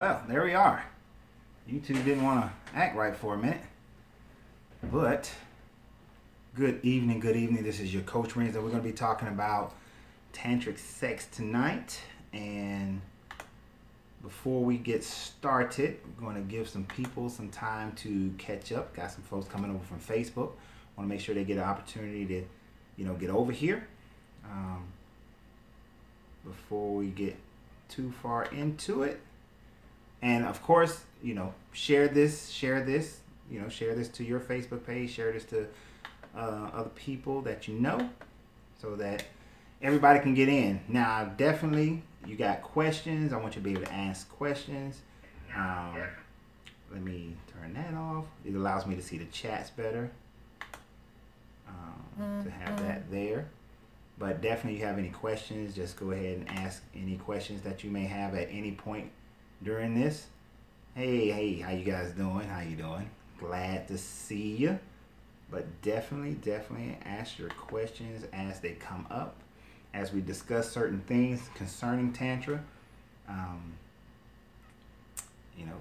Well, there we are. YouTube didn't want to act right for a minute. But good evening, good evening. This is your Coach Rings, and we're going to be talking about Tantric Sex tonight. And before we get started, we're going to give some people some time to catch up. Got some folks coming over from Facebook. Want to make sure they get an opportunity to, get over here. Before we get too far into it. And of course, share this, share this to your Facebook page, share this to other people that you know so that everybody can get in. Now, definitely, you got questions. I want you to be able to ask questions. Let me turn that off. It allows me to see the chats better, to have that there. But definitely, if you have any questions, just go ahead and ask any questions that you may have at any point during this. Hey, how you guys doing? How you doing? Glad to see you. But definitely ask your questions as they come up, as we discuss certain things concerning Tantra.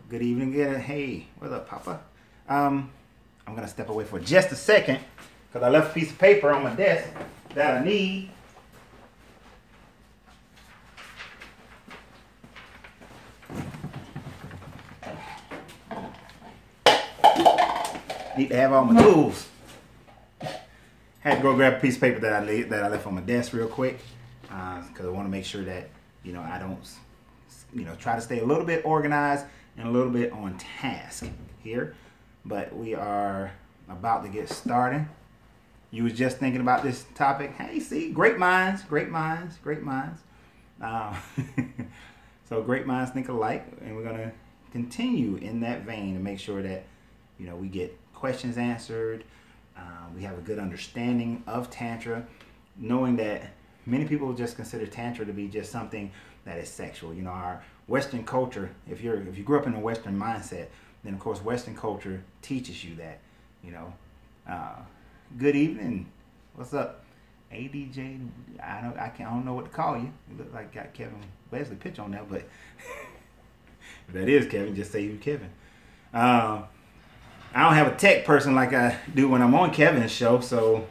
Good evening. Hey, what's up, Papa? I'm going to step away for just a second because I left a piece of paper on my desk that I need. Need to have all my tools. Had to go grab a piece of paper that I left on my desk real quick because I want to make sure that I don't try to stay a little bit organized and a little bit on task here. But we are about to get started. You was just thinking about this topic. Hey, see, great minds. So great minds think alike, and we're gonna continue in that vein to make sure that we get questions answered. We have a good understanding of Tantra, knowing that many people just consider Tantra to be just something that is sexual. Our Western culture, if you grew up in a Western mindset, then of course Western culture teaches you that. Good evening. What's up? ADJ, I don't know what to call you. You look like got Kevin Wesley pitch on that, but if that is Kevin, just say you Kevin. I don't have a tech person like I do when I'm on Kevin's show, so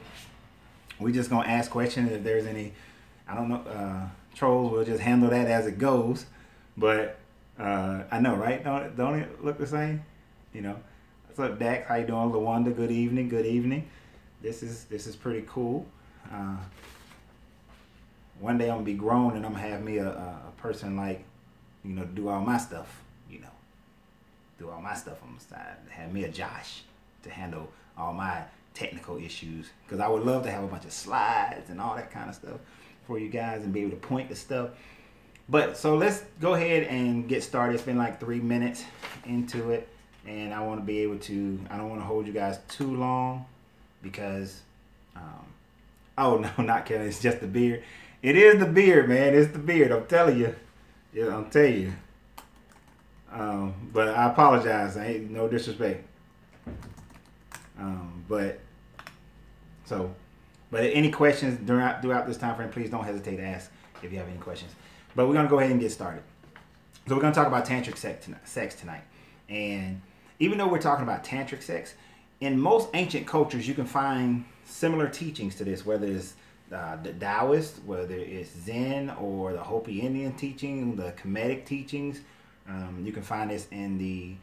we just gonna ask questions. If there's any, trolls, we'll just handle that as it goes. But I know, right? Don't it look the same? What's up, Dax? How you doing, Lawanda? Good evening. This is pretty cool. One day I'm gonna be grown and I'm gonna have me a person like, do all my stuff. Do all my stuff on the side. Have me a Josh to handle all my technical issues. Because I would love to have a bunch of slides and all that kind of stuff for you guys and be able to point the stuff. But so let's go ahead and get started. It's been like 3 minutes into it. And I want to be able to, I don't want to hold you guys too long because, oh no, not Kelly, it's just the beard. It is the beard, man. It's the beard. I'm telling you. Yeah, I'm telling you. But I apologize. I ain't no disrespect. But any questions throughout this time frame, please don't hesitate to ask if you have any questions. But we're gonna go ahead and get started. So we're gonna talk about tantric sex tonight. And even though we're talking about tantric sex, in most ancient cultures you can find similar teachings to this, whether it's the Taoist, whether it's Zen or the Hopi Indian teaching, the Kemetic teachings. You can find this in the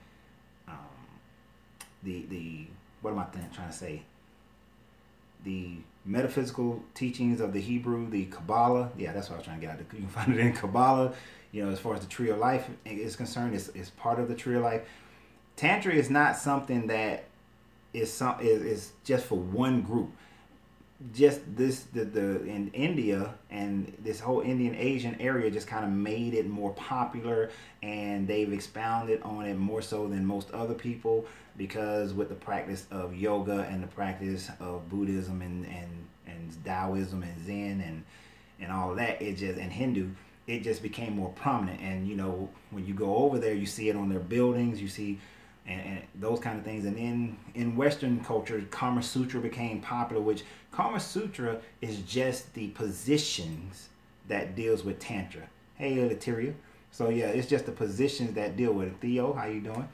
what am I trying to say? The metaphysical teachings of the Hebrew, the Kabbalah. Yeah, that's what I was trying to get at. You can find it in Kabbalah. As far as the tree of life is concerned, it's part of the tree of life. Tantra is not something that is just for one group. Just in India and this whole Indian Asian area just kind of made it more popular, and they've expounded on it more so than most other people, because with the practice of yoga and the practice of Buddhism and Taoism and Zen and all of that, and Hindu, it just became more prominent. And when you go over there, you see it on their buildings, you see and those kind of things. And then in Western culture, Kama Sutra became popular, which Kama Sutra is just the positions that deals with Tantra. Hey, Lateria. So yeah, it's just the positions that deal with it. Theo, how you doing?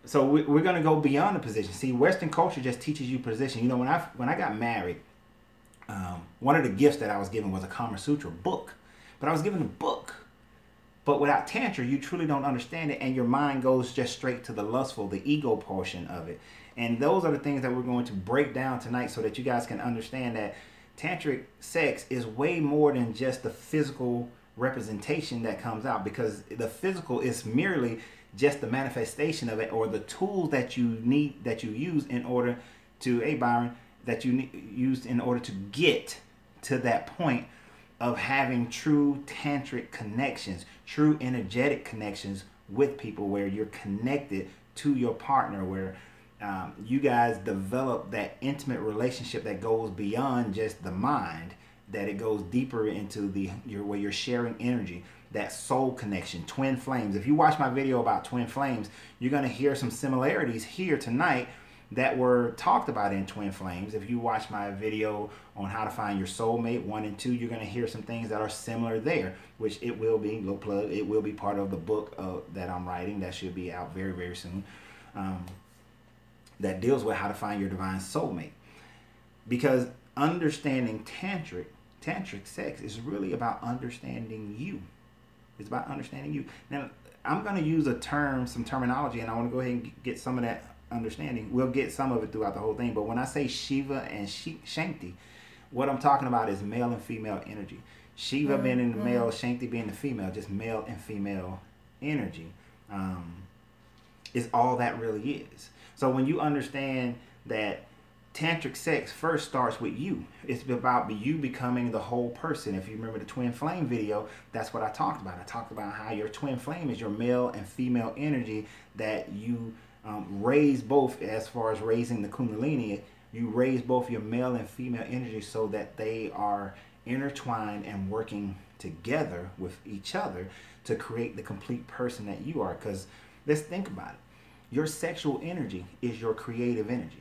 So we're gonna go beyond the position. See, Western culture just teaches you position. You know, when I got married, one of the gifts that I was given was a Kama Sutra book, but I was given a book. But without Tantra, you truly don't understand it, and your mind goes just straight to the lustful, the ego portion of it. And those are the things that we're going to break down tonight so that you guys can understand that Tantric sex is way more than just the physical representation that comes out, because the physical is merely just the manifestation of it, or the tools that you need, that you use in order to, hey Byron, that you used in order to get to that point of having true tantric connections, true energetic connections with people, where you're connected to your partner, where you guys develop that intimate relationship that goes beyond just the mind, that it goes deeper into where you're sharing energy, that soul connection, twin flames. If you watch my video about twin flames, you're going to hear some similarities here tonight that were talked about in twin flames. If you watch my video on how to find your soulmate 1 and 2, you're going to hear some things that are similar there, which it will be, little plug, it will be part of the book that I'm writing that should be out very, very soon, that deals with how to find your divine soulmate. Because understanding tantric sex is really about understanding you. It's about understanding you. Now, I'm going to use some terminology, and I want to go ahead and get some of that understanding. We'll get some of it throughout the whole thing, but when I say Shiva and Shakti, what I'm talking about is male and female energy. Shiva being in the male, Shakti being the female, just male and female energy is all that really is. So when you understand that tantric sex first starts with you, it's about you becoming the whole person. If you remember the twin flame video, that's what I talked about. I talked about how your twin flame is your male and female energy that you raise both. As far as raising the kundalini, you raise both your male and female energy so that they are intertwined and working together with each other to create the complete person that you are. Because let's think about it. Your sexual energy is your creative energy.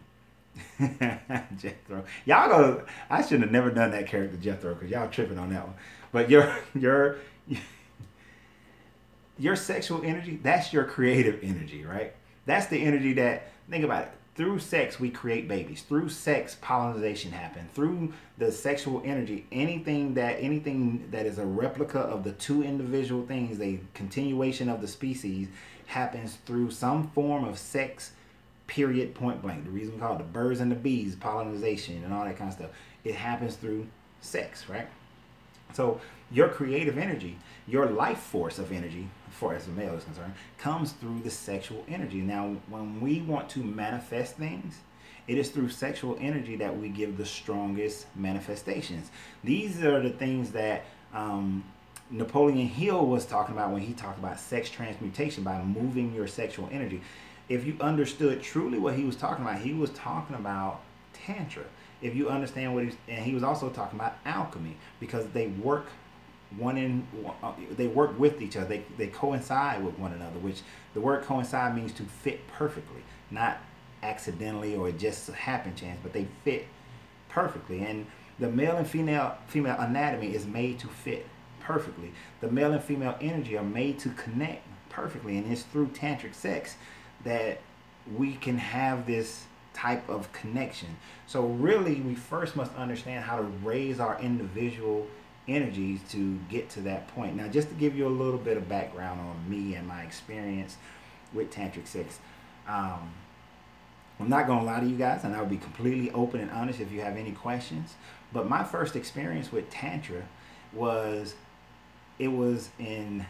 Jethro, y'all go. I should have never done that character Jethro, because y'all tripping on that one. But your sexual energy, that's your creative energy, right? That's the energy that, think about it, through sex we create babies. Through sex pollination happens. Through the sexual energy, anything that is a replica of the two individual things, a continuation of the species, happens through some form of sex, period, point blank. The reason we call it the birds and the bees, pollination and all that kind of stuff, it happens through sex, right? So your creative energy, your life force of energy, as far as the male is concerned, comes through the sexual energy. Now, when we want to manifest things, it is through sexual energy that we give the strongest manifestations. These are the things that Napoleon Hill was talking about when he talked about sex transmutation, by moving your sexual energy. If you understood truly what he was talking about Tantra. If you understand and he was also talking about alchemy, because they work with each other. They coincide with one another, which the word coincide means to fit perfectly, not accidentally or just a happen chance, but they fit perfectly. And the male and female anatomy is made to fit perfectly. The male and female energy are made to connect perfectly, and it's through tantric sex that we can have this type of connection. So really, we first must understand how to raise our individual energies to get to that point. Now, just to give you a little bit of background on me and my experience with tantric sex, I'm not going to lie to you guys, and I'll be completely open and honest if you have any questions. But my first experience with Tantra was in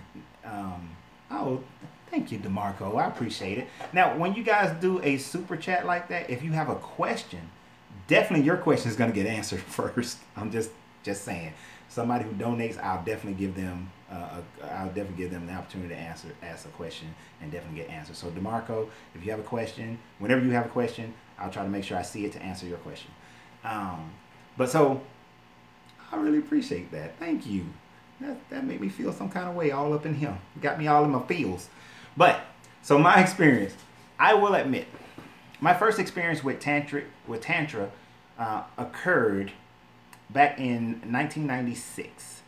thank you, DeMarco. I appreciate it. Now, when you guys do a super chat like that, if you have a question, definitely your question is going to get answered first. I'm just saying. Somebody who donates, I'll definitely give them the opportunity to ask a question and definitely get answered. So, DeMarco, if you have a question, whenever you have a question, I'll try to make sure I see it to answer your question. But so, I really appreciate that. Thank you. That made me feel some kind of way all up in here. Got me all in my feels. But, so my experience, I will admit, my first experience with Tantra occurred back in 1996.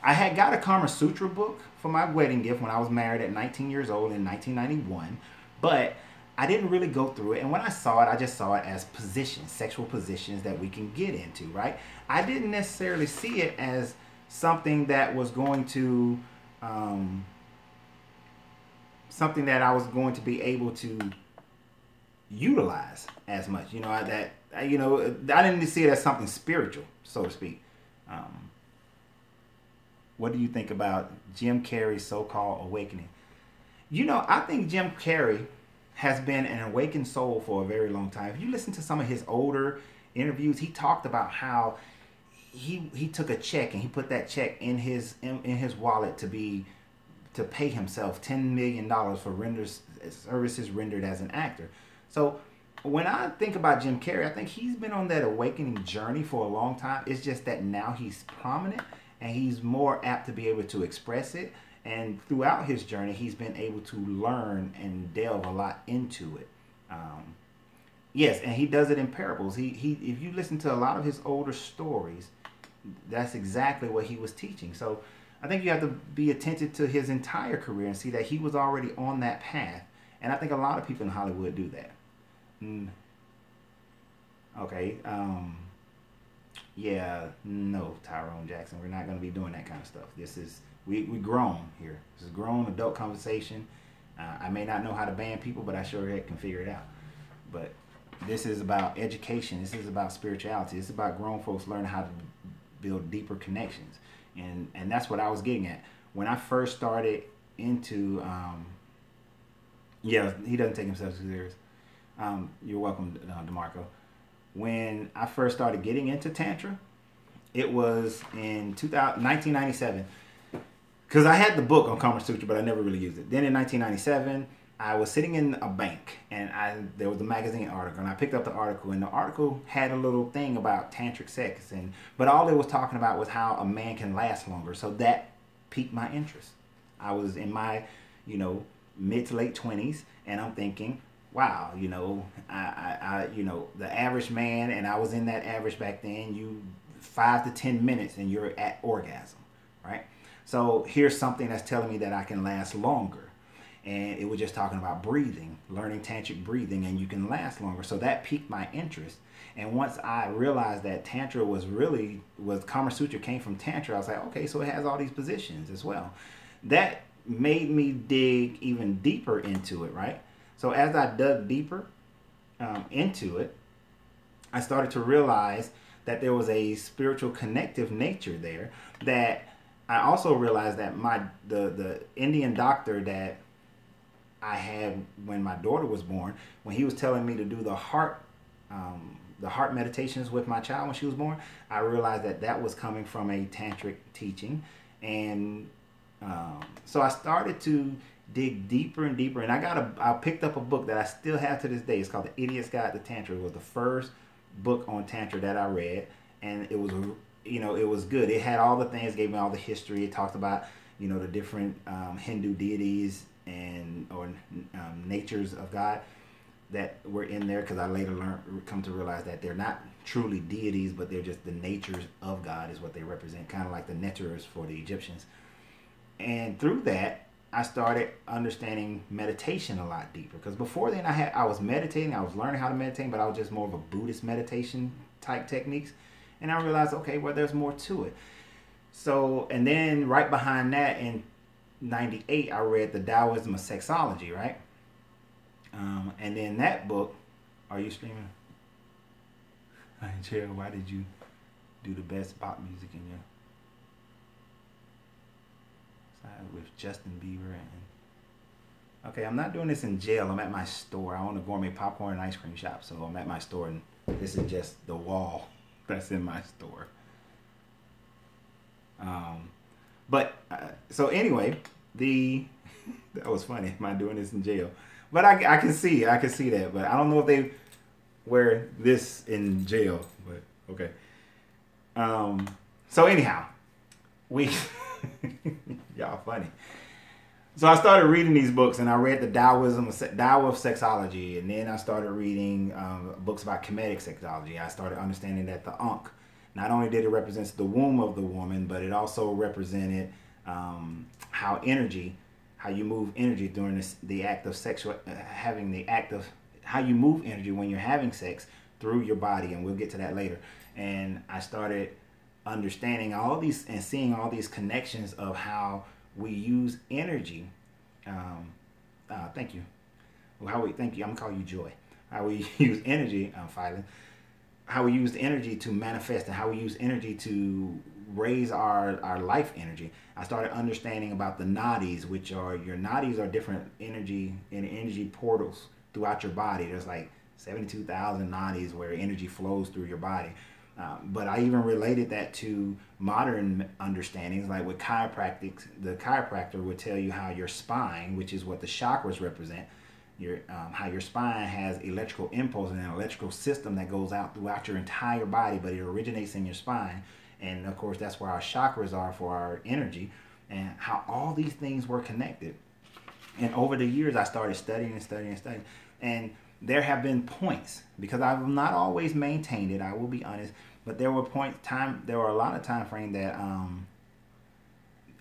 I had got a Kama Sutra book for my wedding gift when I was married at 19 years old in 1991, but I didn't really go through it. And when I saw it, I just saw it as positions, sexual positions that we can get into, right? I didn't necessarily see it as something that was going to, something that I was going to be able to utilize as much. I didn't see it as something spiritual, so to speak. What do you think about Jim Carrey's so-called awakening? I think Jim Carrey has been an awakened soul for a very long time. If you listen to some of his older interviews, he talked about how he took a check and he put that check in his wallet to pay himself $10 million for services rendered as an actor. So when I think about Jim Carrey, I think he's been on that awakening journey for a long time. It's just that now he's prominent and he's more apt to be able to express it. And throughout his journey, he's been able to learn and delve a lot into it. Yes, and he does it in parables. He if you listen to a lot of his older stories, that's exactly what he was teaching. So I think you have to be attentive to his entire career and see that he was already on that path. And I think a lot of people in Hollywood do that. Okay. Yeah, no, Tyrone Jackson. We're not going to be doing that kind of stuff. This is, we grown here. This is grown adult conversation. I may not know how to ban people, but I sure can figure it out. But this is about education. This is about spirituality. It's about grown folks learning how to build deeper connections. And that's what I was getting at. When I first started into, yeah, he doesn't take himself too serious. You're welcome, DeMarco. When I first started getting into Tantra, it was in 1997. Because I had the book on Kama Sutra, but I never really used it. Then in 1997, I was sitting in a bank, and there was a magazine article, and I picked up the article, and the article had a little thing about Tantric Sex, but all it was talking about was how a man can last longer. So that piqued my interest. I was in my, mid to late 20s, and I'm thinking, wow, I the average man, and I was in that average back then, you 5 to 10 minutes and you're at orgasm, right? So here's something that's telling me that I can last longer. And it was just talking about breathing, learning tantric breathing, and you can last longer. So that piqued my interest. And once I realized that Tantra was Kama Sutra came from Tantra, I was like, okay, so it has all these positions as well. That made me dig even deeper into it, right? So as I dug deeper into it, I started to realize that there was a spiritual connective nature there. That I also realized that the Indian doctor that I had when my daughter was born, when he was telling me to do the heart meditations with my child when she was born, I realized that was coming from a tantric teaching. And so I started to dig deeper and deeper, and I picked up a book that I still have to this day. It's called The Idiot's Guide to Tantra. It was the first book on Tantra that I read, and it was it was good. It had all the things, gave me all the history. It talked about the different Hindu deities or natures of God that were in there, because I later come to realize that they're not truly deities, but they're just the natures of God is what they represent, kind of like the Neters for the Egyptians. And through that, I started understanding meditation a lot deeper, because before then I was meditating, I was learning how to meditate, but I was just more of a Buddhist meditation type techniques. And I realized, okay, well, there's more to it. So, and then right behind that in 98, I read The Taoism of Sexology, right? And then that book, are you streaming? Hey, Chair, why did you do the best pop music in your side with Justin Bieber? Okay, I'm not doing this in jail. I'm at my store. I own a gourmet popcorn and ice cream shop, so I'm at my store, and this is just the wall that's in my store. So anyway, that was funny. Am I doing this in jail? But I can see that. But I don't know if they wear this in jail. But okay. So anyhow, y'all funny. So I started reading these books, and I read the Tao of Sexology, and then I started reading books about Kemetic sexology. I started understanding that the Ankh, not only did it represent the womb of the woman, but it also represented how energy, how you move energy during the act of sexual, having the act of how you move energy when you're having sex through your body, and we'll get to that later. And I started understanding all these and seeing all these connections of how we use energy. Thank you. How we thank you. I'm gonna call you Joy. How we use energy. Filing. How we use energy to manifest, and how we use energy to raise our life energy. I started understanding about the nadis, which are your nadis are different energy portals throughout your body. There's like 72,000 nadis where energy flows through your body. But I even related that to modern understandings, like with chiropractics. The chiropractor would tell you how your spine, which is what the chakras represent, how your spine has electrical impulse and an electrical system that goes out throughout your entire body, but it originates in your spine. And of course, that's where our chakras are for our energy, and how all these things were connected. And over the years, I started studying and studying and studying. And there have been points, because I've not always maintained it, I will be honest, but there were a lot of time frame that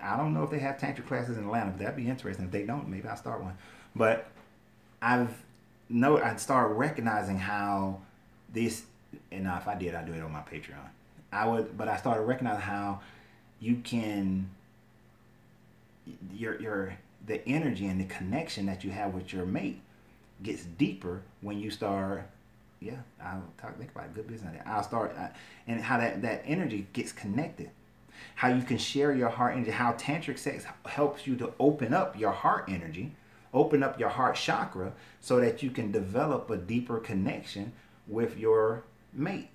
I don't know if they have tantric classes in Atlanta, but that'd be interesting. If they don't, maybe I'll start one. But I'd start recognizing how this, and if I did, I'd do it on my Patreon. But I started recognizing how you can, the energy and the connection that you have with your mate gets deeper when you start. Yeah, think about it. Good business. And how that energy gets connected. How you can share your heart energy. How tantric sex helps you to open up your heart energy, open up your heart chakra, so that you can develop a deeper connection with your mate.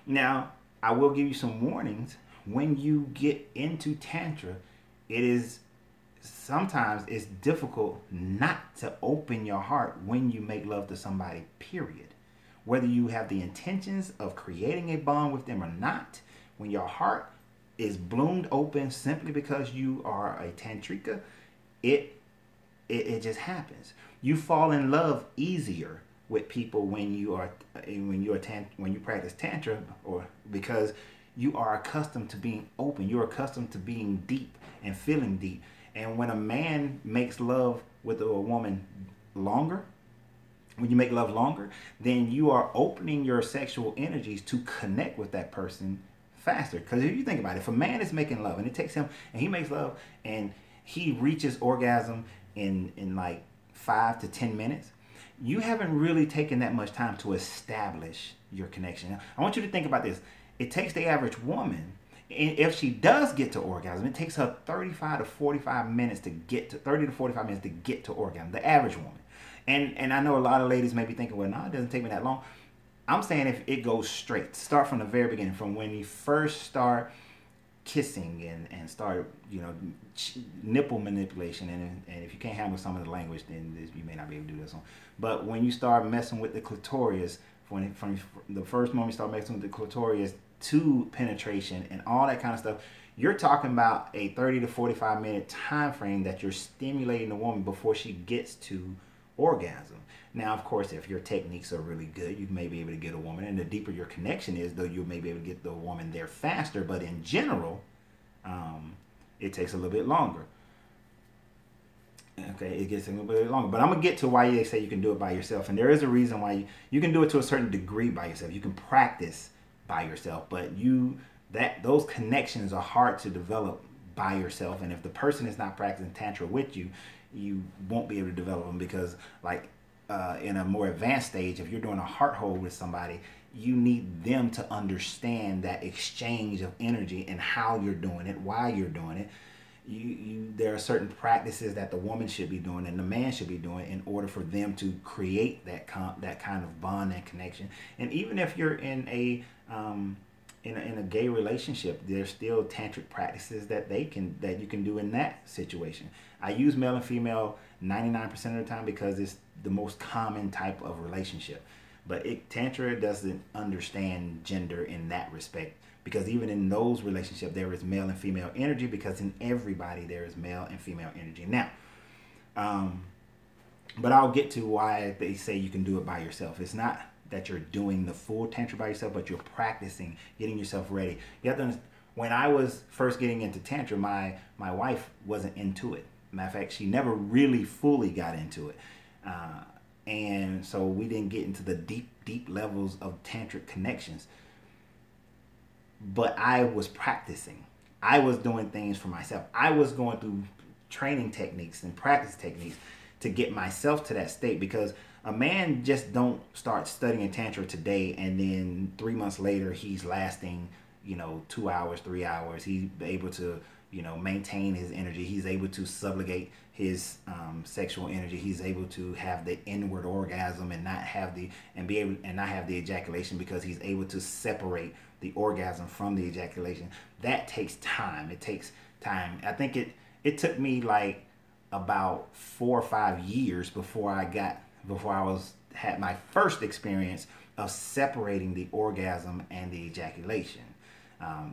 Now I will give you some warnings. When you get into tantra, sometimes it's difficult not to open your heart when you make love to somebody, period. Whether you have the intentions of creating a bond with them or not, when your heart is bloomed open simply because you are a tantrika, it just happens. You fall in love easier with people when you practice tantra, or because you are accustomed to being open. You're accustomed to being deep and feeling deep. And when a man makes love with a woman longer, when you make love longer, then you are opening your sexual energies to connect with that person faster. Because if you think about it, if a man is making love and it takes him, and he makes love and he reaches orgasm in like 5 to 10 minutes, you haven't really taken that much time to establish your connection. I want you to think about this. It takes the average woman, and if she does get to orgasm, it takes her 30 to 45 minutes to get to orgasm, the average woman. And I know a lot of ladies may be thinking, well, no, it doesn't take me that long. I'm saying if it goes straight, start from the very beginning, from when you first start kissing and start, nipple manipulation. And if you can't handle some of the language, then you may not be able to do this one. But when you start messing with the clitoris, from the first moment you start messing with the clitoris to penetration and all that kind of stuff, you're talking about a 30 to 45 minute time frame that you're stimulating the woman before she gets to orgasm. Now, of course, if your techniques are really good, you may be able to get a woman, and the deeper your connection is, though, you may be able to get the woman there faster. But in general, it takes a little bit longer. Okay, it gets a little bit longer. But I'm going to get to why they say you can do it by yourself. And there is a reason why you can do it to a certain degree by yourself. You can practice by yourself, but those connections are hard to develop by yourself. And if the person is not practicing Tantra with you, you won't be able to develop them, because in a more advanced stage, if you're doing a heart hold with somebody, you need them to understand that exchange of energy and how you're doing it, why you're doing it. There are certain practices that the woman should be doing and the man should be doing in order for them to create that kind of bond and connection. And even if you're in a gay relationship, there's still tantric practices that you can do in that situation. I use male and female 99% of the time because it's the most common type of relationship. But Tantra doesn't understand gender in that respect, because even in those relationships there is male and female energy, because in everybody there is male and female energy. Now, but I'll get to why they say you can do it by yourself. It's not that you're doing the full Tantra by yourself, but you're practicing, getting yourself ready. You have to understand, when I was first getting into Tantra, my wife wasn't into it. Matter of fact, she never really fully got into it. And so we didn't get into the deep levels of tantric connections. But I was practicing. I was doing things for myself. I was going through training techniques and practice techniques to get myself to that state, because a man just don't start studying Tantra today and then 3 months later he's lasting, 2 hours, 3 hours. He's able to, maintain his energy. He's able to subjugate his sexual energy. He's able to have the inward orgasm and not have the ejaculation, because he's able to separate the orgasm from the ejaculation. That takes time. It takes time. I think it took me like about 4 or 5 years before I had my first experience of separating the orgasm and the ejaculation.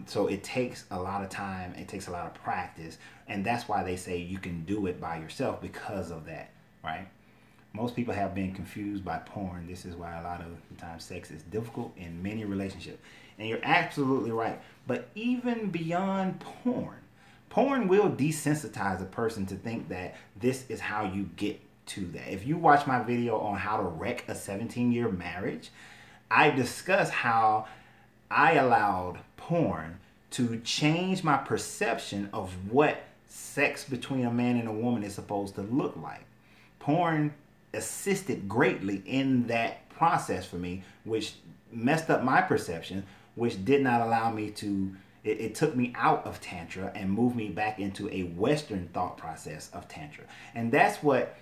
So it takes a lot of time. It takes a lot of practice, and that's why they say you can do it by yourself, because of that, right? Most people have been confused by porn. This is why a lot of the time sex is difficult in many relationships. And you're absolutely right. But even beyond porn will desensitize a person to think that this is how you get to that. If you watch my video on how to wreck a 17-year marriage, I discuss how I allowed porn to change my perception of what sex between a man and a woman is supposed to look like. Porn assisted greatly in that process for me, which messed up my perception, which did not allow me to, it took me out of Tantra and moved me back into a Western thought process of Tantra. And that's what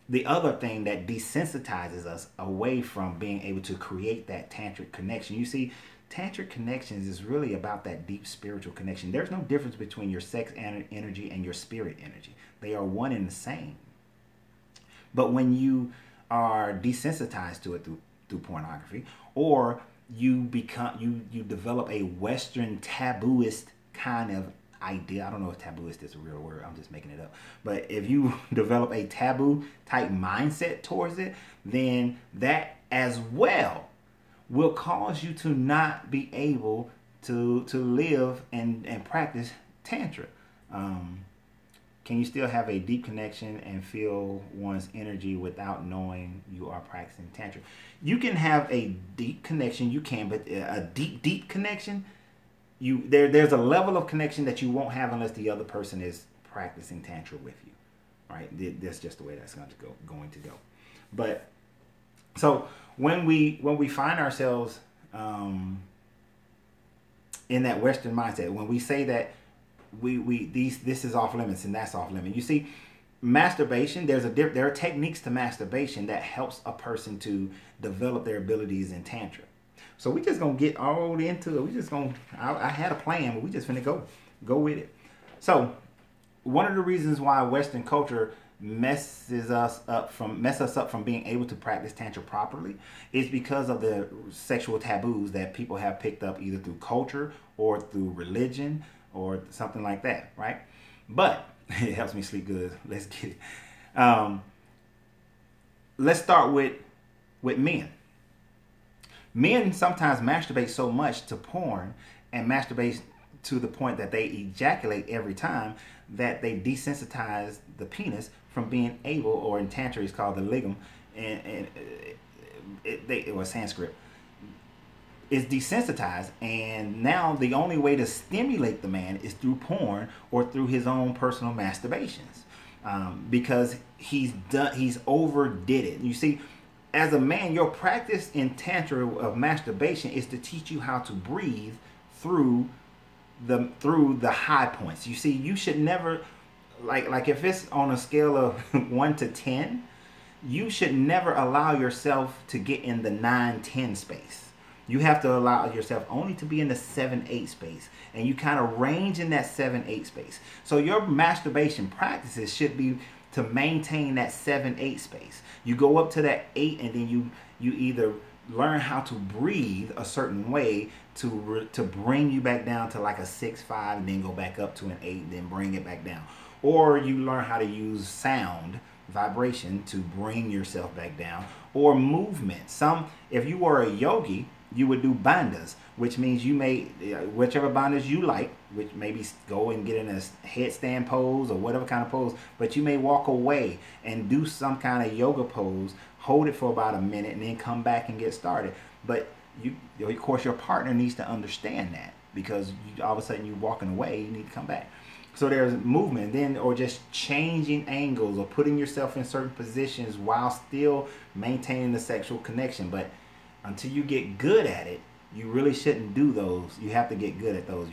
the other thing that desensitizes us away from being able to create that tantric connection. You see, tantric connections is really about that deep spiritual connection. There's no difference between your sex energy and your spirit energy. They are one and the same. But when you are desensitized to it through pornography, or you develop a Western tabooist kind of idea. I don't know if tabooist is a real word. I'm just making it up. But if you develop a taboo type mindset towards it, then that as well will cause you to not be able to live and practice Tantra. Can you still have a deep connection and feel one's energy without knowing you are practicing Tantra? You can have a deep connection, but a deep connection, there's a level of connection that you won't have unless the other person is practicing Tantra with you, right? That's just the way that's going to go. But so when we find ourselves in that Western mindset, when we say that this is off limits and that's off limits, you see, masturbation, there are techniques to masturbation that helps a person to develop their abilities in Tantra. So we just gonna get all into it. I had a plan, but we just finna go with it. So one of the reasons why Western culture mess us up from being able to practice Tantra properly is because of the sexual taboos that people have picked up either through culture or through religion or something like that, right? But it helps me sleep good. Let's get it. Let's start with men. Men sometimes masturbate so much to porn and masturbate to the point that they ejaculate every time that they desensitize the penis from being able, or in Tantra it's called the lingam, and it was Sanskrit. Is desensitized, and now the only way to stimulate the man is through porn or through his own personal masturbations, because he's overdid it. You see, as a man, your practice in Tantra of masturbation is to teach you how to breathe through the high points. You see, you should never, like if it's on a scale of 1 to 10, you should never allow yourself to get in the 9-10 space. You have to allow yourself only to be in the 7-8 space. And you kind of range in that 7-8 space. So your masturbation practices should be to maintain that 7-8 space. You go up to that 8, and then you either learn how to breathe a certain way to bring you back down to like a 6-5, and then go back up to an 8, and then bring it back down. Or you learn how to use sound, vibration, to bring yourself back down. Or movement. If you were a yogi, you would do bandhas, which means you may, whichever bandhas you like, which maybe go and get in a headstand pose or whatever kind of pose, but you may walk away and do some kind of yoga pose, hold it for about a minute, and then come back and get started. But you, of course, your partner needs to understand that, because all of a sudden you're walking away, you need to come back. So there's movement, then, or just changing angles or putting yourself in certain positions while still maintaining the sexual connection. But until you get good at it, you really shouldn't do those. You have to get good at those.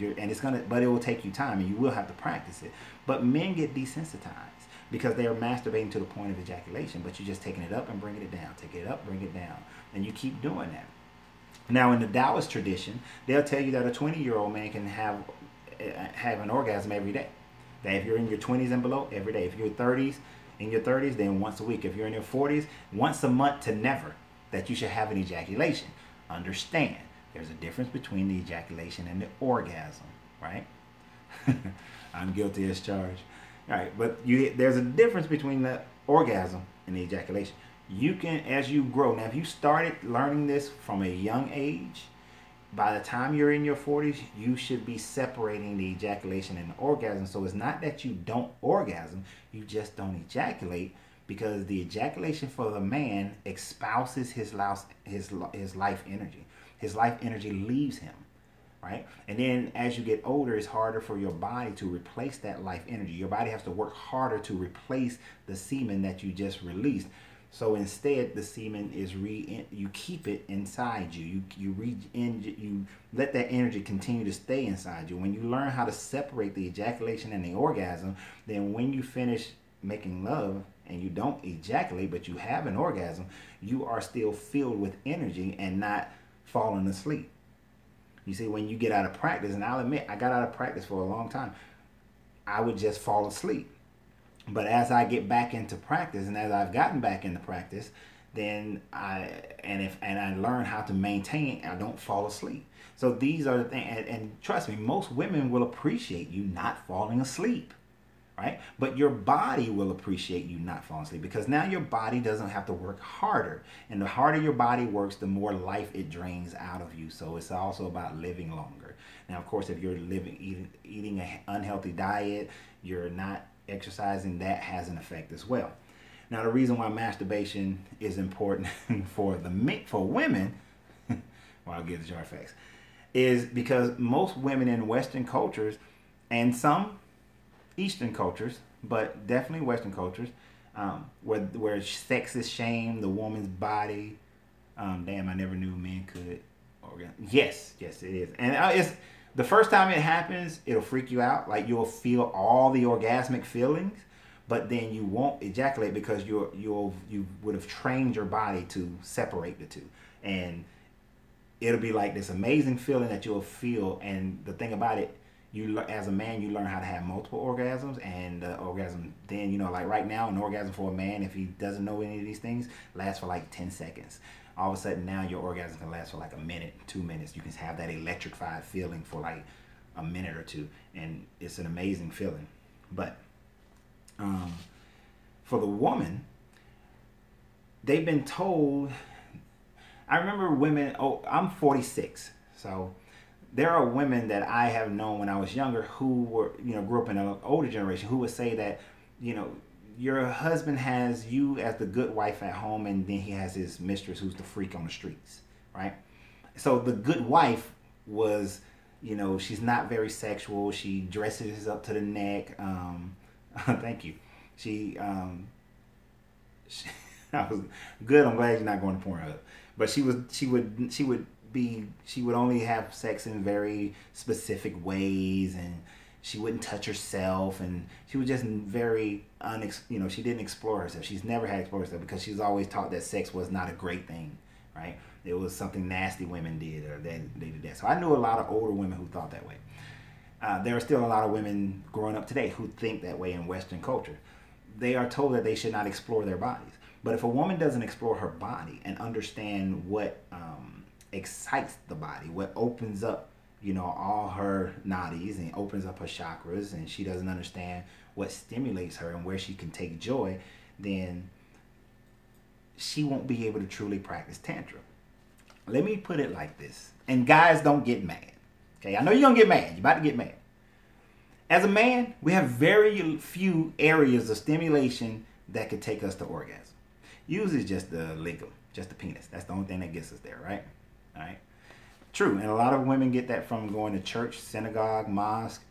But it will take you time, and you will have to practice it. But men get desensitized because they are masturbating to the point of ejaculation. But you're just taking it up and bringing it down, taking it up, bring it down, and you keep doing that. Now, in the Taoist tradition, they'll tell you that a 20-year-old man can have an orgasm every day. That if you're in your 20s and below, every day. If you're in your 30s, then once a week. If you're in your 40s, once a month to never, that you should have an ejaculation. Understand, there's a difference between the ejaculation and the orgasm, right? I'm guilty as charged. All right, but there's a difference between the orgasm and the ejaculation. You can, as you grow, now if you started learning this from a young age, by the time you're in your 40s, you should be separating the ejaculation and the orgasm. So it's not that you don't orgasm, you just don't ejaculate, because the ejaculation for the man espouses his life energy. His life energy leaves him, right? And then as you get older, it's harder for your body to replace that life energy. Your body has to work harder to replace the semen that you just released. So instead, the semen is you keep it inside you. You let that energy continue to stay inside you. When you learn how to separate the ejaculation and the orgasm, then when you finish making love and you don't ejaculate, but you have an orgasm, you are still filled with energy and not falling asleep. You see, when you get out of practice, and I'll admit, I got out of practice for a long time, I would just fall asleep. But as I get back into practice, and as I've gotten back into practice, then I learn how to maintain, I don't fall asleep. So these are the things, and trust me, most women will appreciate you not falling asleep, right? But your body will appreciate you not falling asleep, because now your body doesn't have to work harder. And the harder your body works, the more life it drains out of you. So it's also about living longer. Now, of course, if you're eating an unhealthy diet, you're not exercising, that has an effect as well. Now, the reason why masturbation is important for women, well, I'll give the jar facts, is because most women in Western cultures, and some Eastern cultures, but definitely Western cultures, where sex is shamed, the woman's body. Damn, I never knew men could orgasm. Yes, it is, and it's. The first time it happens, it'll freak you out. Like, you'll feel all the orgasmic feelings, but then you won't ejaculate because you would have trained your body to separate the two. And it'll be like this amazing feeling that you'll feel. And the thing about it, as a man, you learn how to have multiple orgasms. And the orgasm, then, like right now, an orgasm for a man, if he doesn't know any of these things, lasts for like 10 seconds. All of a sudden now your orgasm can last for like a minute, 2 minutes. You can have that electrified feeling for like a minute or two, and it's an amazing feeling. But for the woman, they've been told, I remember women, I'm 46, so there are women that I have known when I was younger who were, grew up in an older generation, who would say that, your husband has you as the good wife at home, and then he has his mistress who's the freak on the streets, right? So the good wife was, she's not very sexual. She dresses up to the neck. Thank you. She I was good. I'm glad you're not going to Pornhub. But she would only have sex in very specific ways, and she wouldn't touch herself, and she was just very she didn't explore herself. She's never had explored herself because she's always taught that sex was not a great thing, right? It was something nasty women did, or they did that. So I knew a lot of older women who thought that way. There are still a lot of women growing up today who think that way in Western culture. They are told that they should not explore their bodies. But if a woman doesn't explore her body and understand what excites the body, what opens up all her nadis and opens up her chakras, and she doesn't understand what stimulates her and where she can take joy, then she won't be able to truly practice Tantra. Let me put it like this. And guys, don't get mad. Okay, I know you're going to get mad. You're about to get mad. As a man, we have very few areas of stimulation that could take us to orgasm. Usually it's just the lingam, just the penis. That's the only thing that gets us there, right? All right. True, and a lot of women get that from going to church, synagogue, mosque.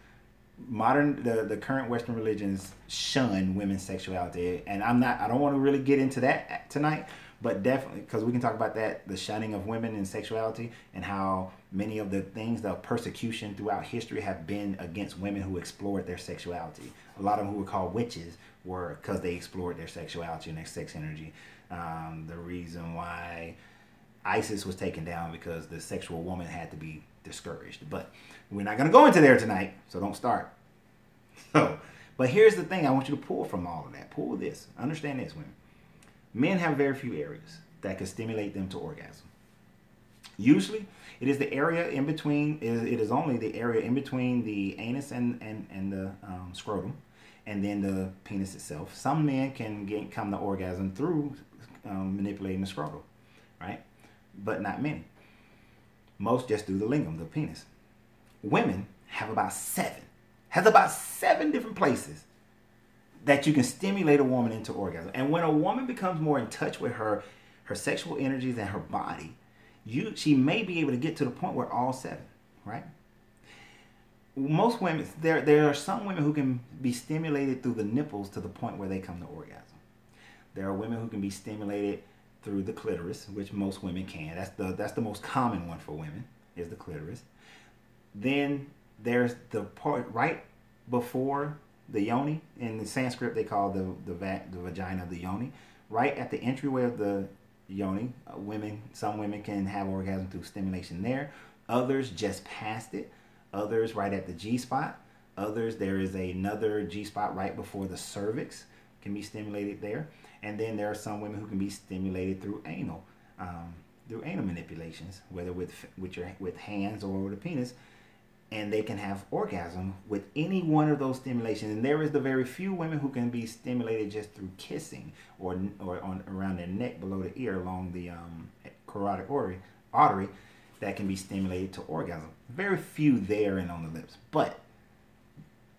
The current Western religions shun women's sexuality, and I don't want to really get into that tonight, but definitely, because we can talk about that, the shunning of women and sexuality, and how many of the things, the persecution throughout history have been against women who explored their sexuality. A lot of them who were called witches were because they explored their sexuality and their sex energy. The reason why ISIS was taken down because the sexual woman had to be discouraged. But we're not going to go into there tonight, so don't start. So, but here's the thing I want you to pull from all of that. Pull this. Understand this, women. Men have very few areas that can stimulate them to orgasm. Usually, it is the area in between, it is only the area in between the anus and the scrotum, and then the penis itself. Some men can come to orgasm through manipulating the scrotum, right? But not many. Most just do the lingam, the penis. Women have about seven different places that you can stimulate a woman into orgasm. And when a woman becomes more in touch with her sexual energies and her body, she may be able to get to the point where all seven, right? Most women, there are some women who can be stimulated through the nipples to the point where they come to orgasm. There are women who can be stimulated through the clitoris, which most women can. That's the most common one for women, is the clitoris. Then there's the part right before the yoni. In the Sanskrit, they call the vagina the yoni. Right at the entryway of the yoni, some women can have orgasm through stimulation there. Others just past it. Others right at the G-spot. Others, there is another G-spot right before the cervix, can be stimulated there. And then there are some women who can be stimulated through anal manipulations, whether with hands or with a penis, and they can have orgasm with any one of those stimulations. And there is the very few women who can be stimulated just through kissing or around their neck below the ear along the carotid artery that can be stimulated to orgasm. Very few there and on the lips, but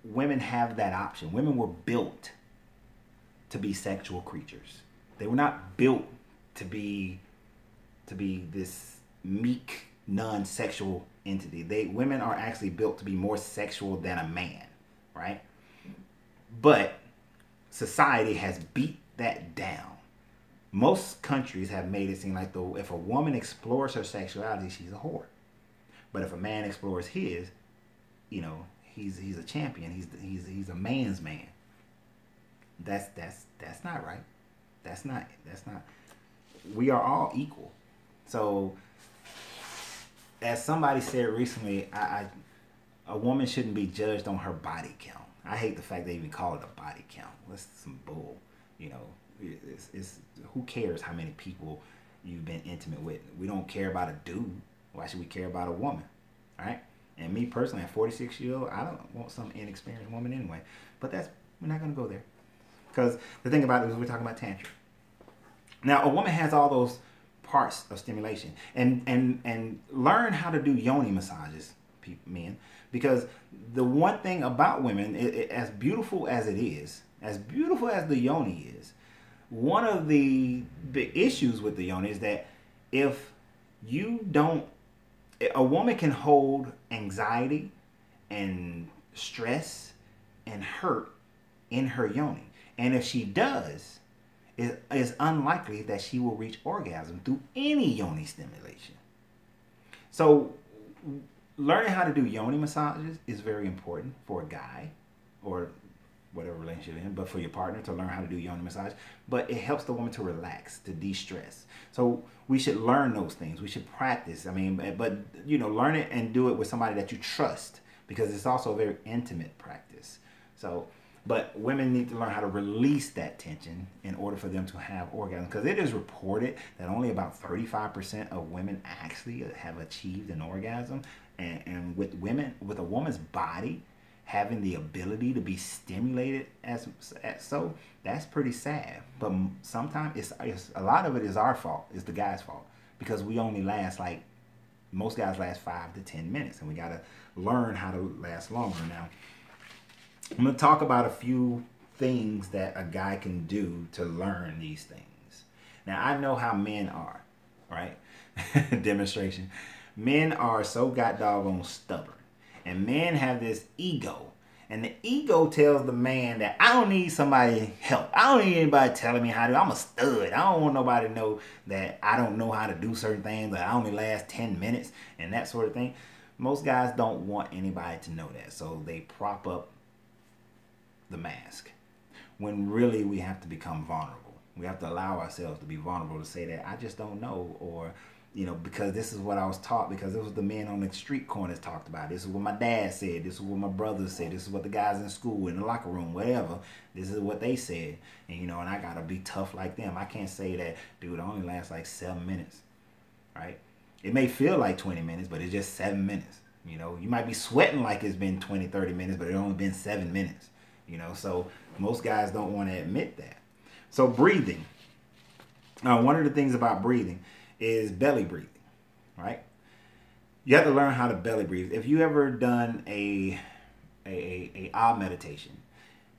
women have that option. Women were built to be sexual creatures. They were not built to be this meek, non-sexual entity. Women are actually built to be more sexual than a man, right? But society has beat that down. Most countries have made it seem like if a woman explores her sexuality, she's a whore. But if a man explores his, he's a champion. He's a man's man. That's not right. That's not. We are all equal. So, as somebody said recently, a woman shouldn't be judged on her body count. I hate the fact they even call it a body count. That's some bull. It's who cares how many people you've been intimate with? We don't care about a dude. Why should we care about a woman? All right? And me personally, at 46 years old, I don't want some inexperienced woman anyway. But we're not going to go there. Because the thing about it is we're talking about Tantric. Now, a woman has all those parts of stimulation. And learn how to do yoni massages, men. Because the one thing about women, as beautiful as it is, as beautiful as the yoni is, one of the issues with the yoni is that a woman can hold anxiety and stress and hurt in her yoni. And if she does, it is unlikely that she will reach orgasm through any yoni stimulation. So learning how to do yoni massages is very important for a guy or whatever relationship you're in, but for your partner to learn how to do yoni massage. But it helps the woman to relax, to de-stress. So we should learn those things. We should practice. But learn it and do it with somebody that you trust, because it's also a very intimate practice. So, but women need to learn how to release that tension in order for them to have orgasm. Because it is reported that only about 35% of women actually have achieved an orgasm. And with a woman's body having the ability to be stimulated so that's pretty sad. But sometimes it's a lot of it is our fault. It's the guy's fault, because we only last most guys last 5 to 10 minutes, and we got to learn how to last longer. Now, I'm going to talk about a few things that a guy can do to learn these things. Now, I know how men are, right? Demonstration. Men are so god doggone stubborn. And men have this ego. And the ego tells the man that I don't need somebody help. I don't need anybody telling me how to do. I'm a stud. I don't want nobody to know that I don't know how to do certain things. That I only last 10 minutes and that sort of thing. Most guys don't want anybody to know that. So they prop up the mask. When really we have to become vulnerable. We have to allow ourselves to be vulnerable to say that I just don't know, or because this is what I was taught, because it was the men on the street corners talked about. This is what my dad said. This is what my brothers said. This is what the guys in school, in the locker room, whatever. This is what they said. And and I gotta be tough like them. I can't say that, dude, I only last like 7 minutes, right? It may feel like 20 minutes, but it's just 7 minutes. You might be sweating like it's been 20, 30 minutes, but it only been 7 minutes. So most guys don't want to admit that. So breathing. One of the things about breathing is belly breathing, right? You have to learn how to belly breathe. If you ever done a ah meditation,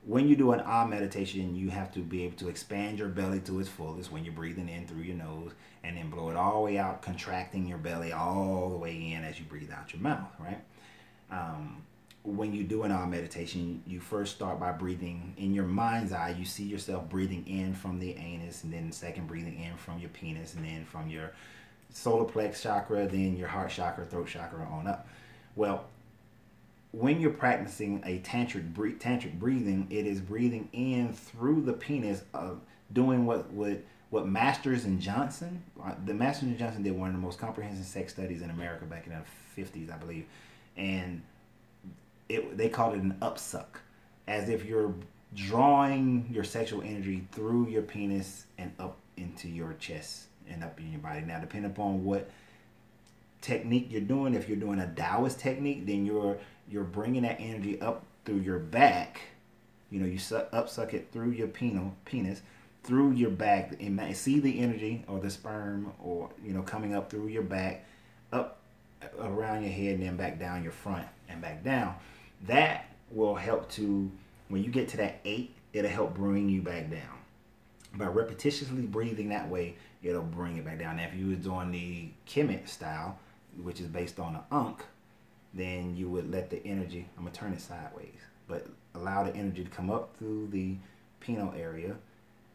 when you do an ah meditation, you have to be able to expand your belly to its fullest when you're breathing in through your nose, and then blow it all the way out, contracting your belly all the way in as you breathe out your mouth, right? When you do an ah meditation, you first start by breathing in your mind's eye. You see yourself breathing in from the anus, and then second breathing in from your penis, and then from your solar plex chakra, then your heart chakra, throat chakra on up. Well, when you're practicing a tantric breathing, it is breathing in through the penis, doing what Masters and Johnson, the Masters and Johnson did one of the most comprehensive sex studies in America back in the 50s, I believe, and they called it an upsuck, as if you're drawing your sexual energy through your penis and up into your chest and up in your body. Now, depending upon what technique you're doing, if you're doing a Taoist technique, then you're bringing that energy up through your back. You upsuck it through your penis, through your back, and see the energy or the sperm, or coming up through your back, up around your head, and then back down your front and back down. That will help to, when you get to that 8, it'll help bring you back down. By repetitiously breathing that way, it'll bring it back down. Now, if you were doing the Kemet style, which is based on an Ankh, then you would let the energy, I'm going to turn it sideways, but allow the energy to come up through the penile area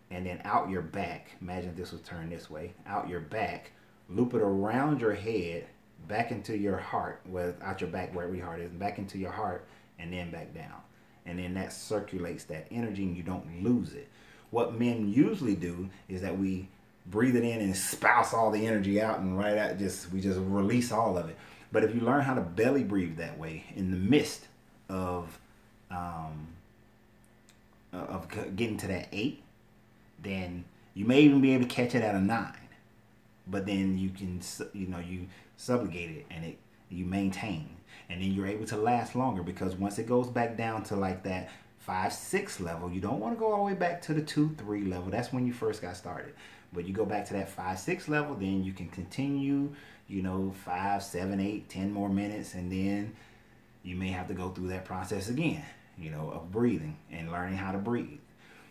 and then out your back. Imagine if this was turned this way, out your back, loop it around your head, back into your heart, out your back where your heart is, back into your heart, and then back down. And then that circulates that energy and you don't lose it. What men usually do is that we breathe it in and spouse all the energy out, and right out we just release all of it. But if you learn how to belly breathe that way in the midst of getting to that 8, then you may even be able to catch it at a 9. But then you can, you subjugate it and you maintain. And then you're able to last longer, because once it goes back down to like that 5, 6 level, you don't want to go all the way back to the 2, 3 level. That's when you first got started. But you go back to that 5, 6 level, then you can continue, 5, 7, 8, 10 more minutes. And then you may have to go through that process again, of breathing and learning how to breathe.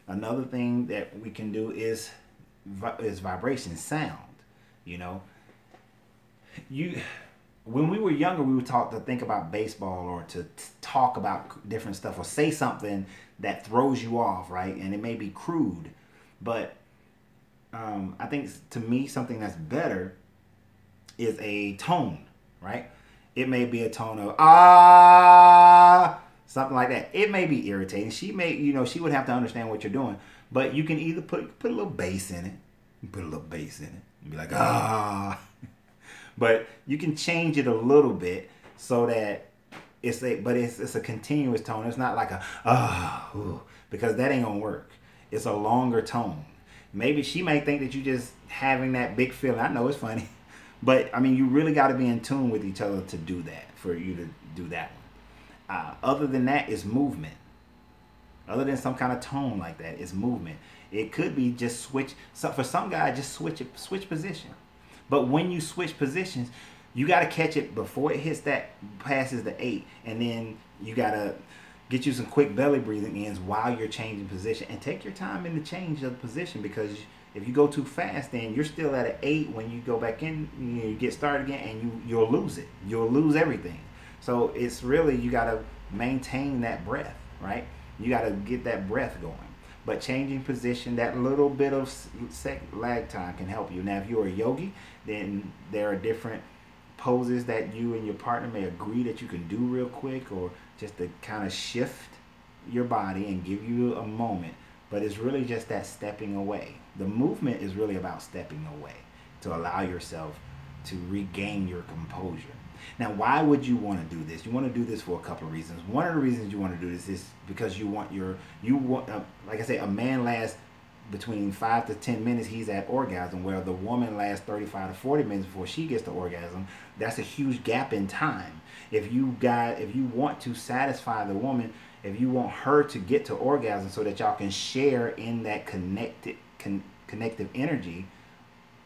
Another thing that we can do is vibration, sound. When we were younger, we were taught to think about baseball, or to talk about different stuff, or say something that throws you off, right? And it may be crude, but I think, to me, something that's better is a tone, right? It may be a tone of something like that. It may be irritating. She would have to understand what you're doing, but you can either put a little bass in it. You put a little bass in it and be like but you can change it a little bit so that it's a continuous tone. It's not like because that ain't gonna work. It's a longer tone. Maybe she may think that you just having that big feeling. I know it's funny, but I mean, you really got to be in tune with each other to do that, for you to do that one. Other than that, it's movement. Other than some kind of tone like that, it's movement. It could be just switch. So for some guys, just switch position. But when you switch positions, you got to catch it before it passes the 8, and then you got to Get you some quick belly breathing ins while you're changing position, and take your time in the change of position, because if you go too fast, then you're still at an 8 when you go back in, you get started again, and you'll lose it. You'll lose everything. So it's really, you got to maintain that breath, right? You got to get that breath going. But changing position, that little bit of lag time can help you. Now, if you're a yogi, then there are different poses that you and your partner may agree that you can do real quick, or just to kind of shift your body and give you a moment. But it's really just that stepping away. The movement is really about stepping away to allow yourself to regain your composure. Now, why would you want to do this? You want to do this for a couple of reasons. One of the reasons you want to do this is because you want like I say, a man lasts between 5 to 10 minutes, he's at orgasm, where the woman lasts 35 to 40 minutes before she gets to orgasm. That's a huge gap in time. If you want to satisfy the woman, if you want her to get to orgasm so that y'all can share in that connective energy,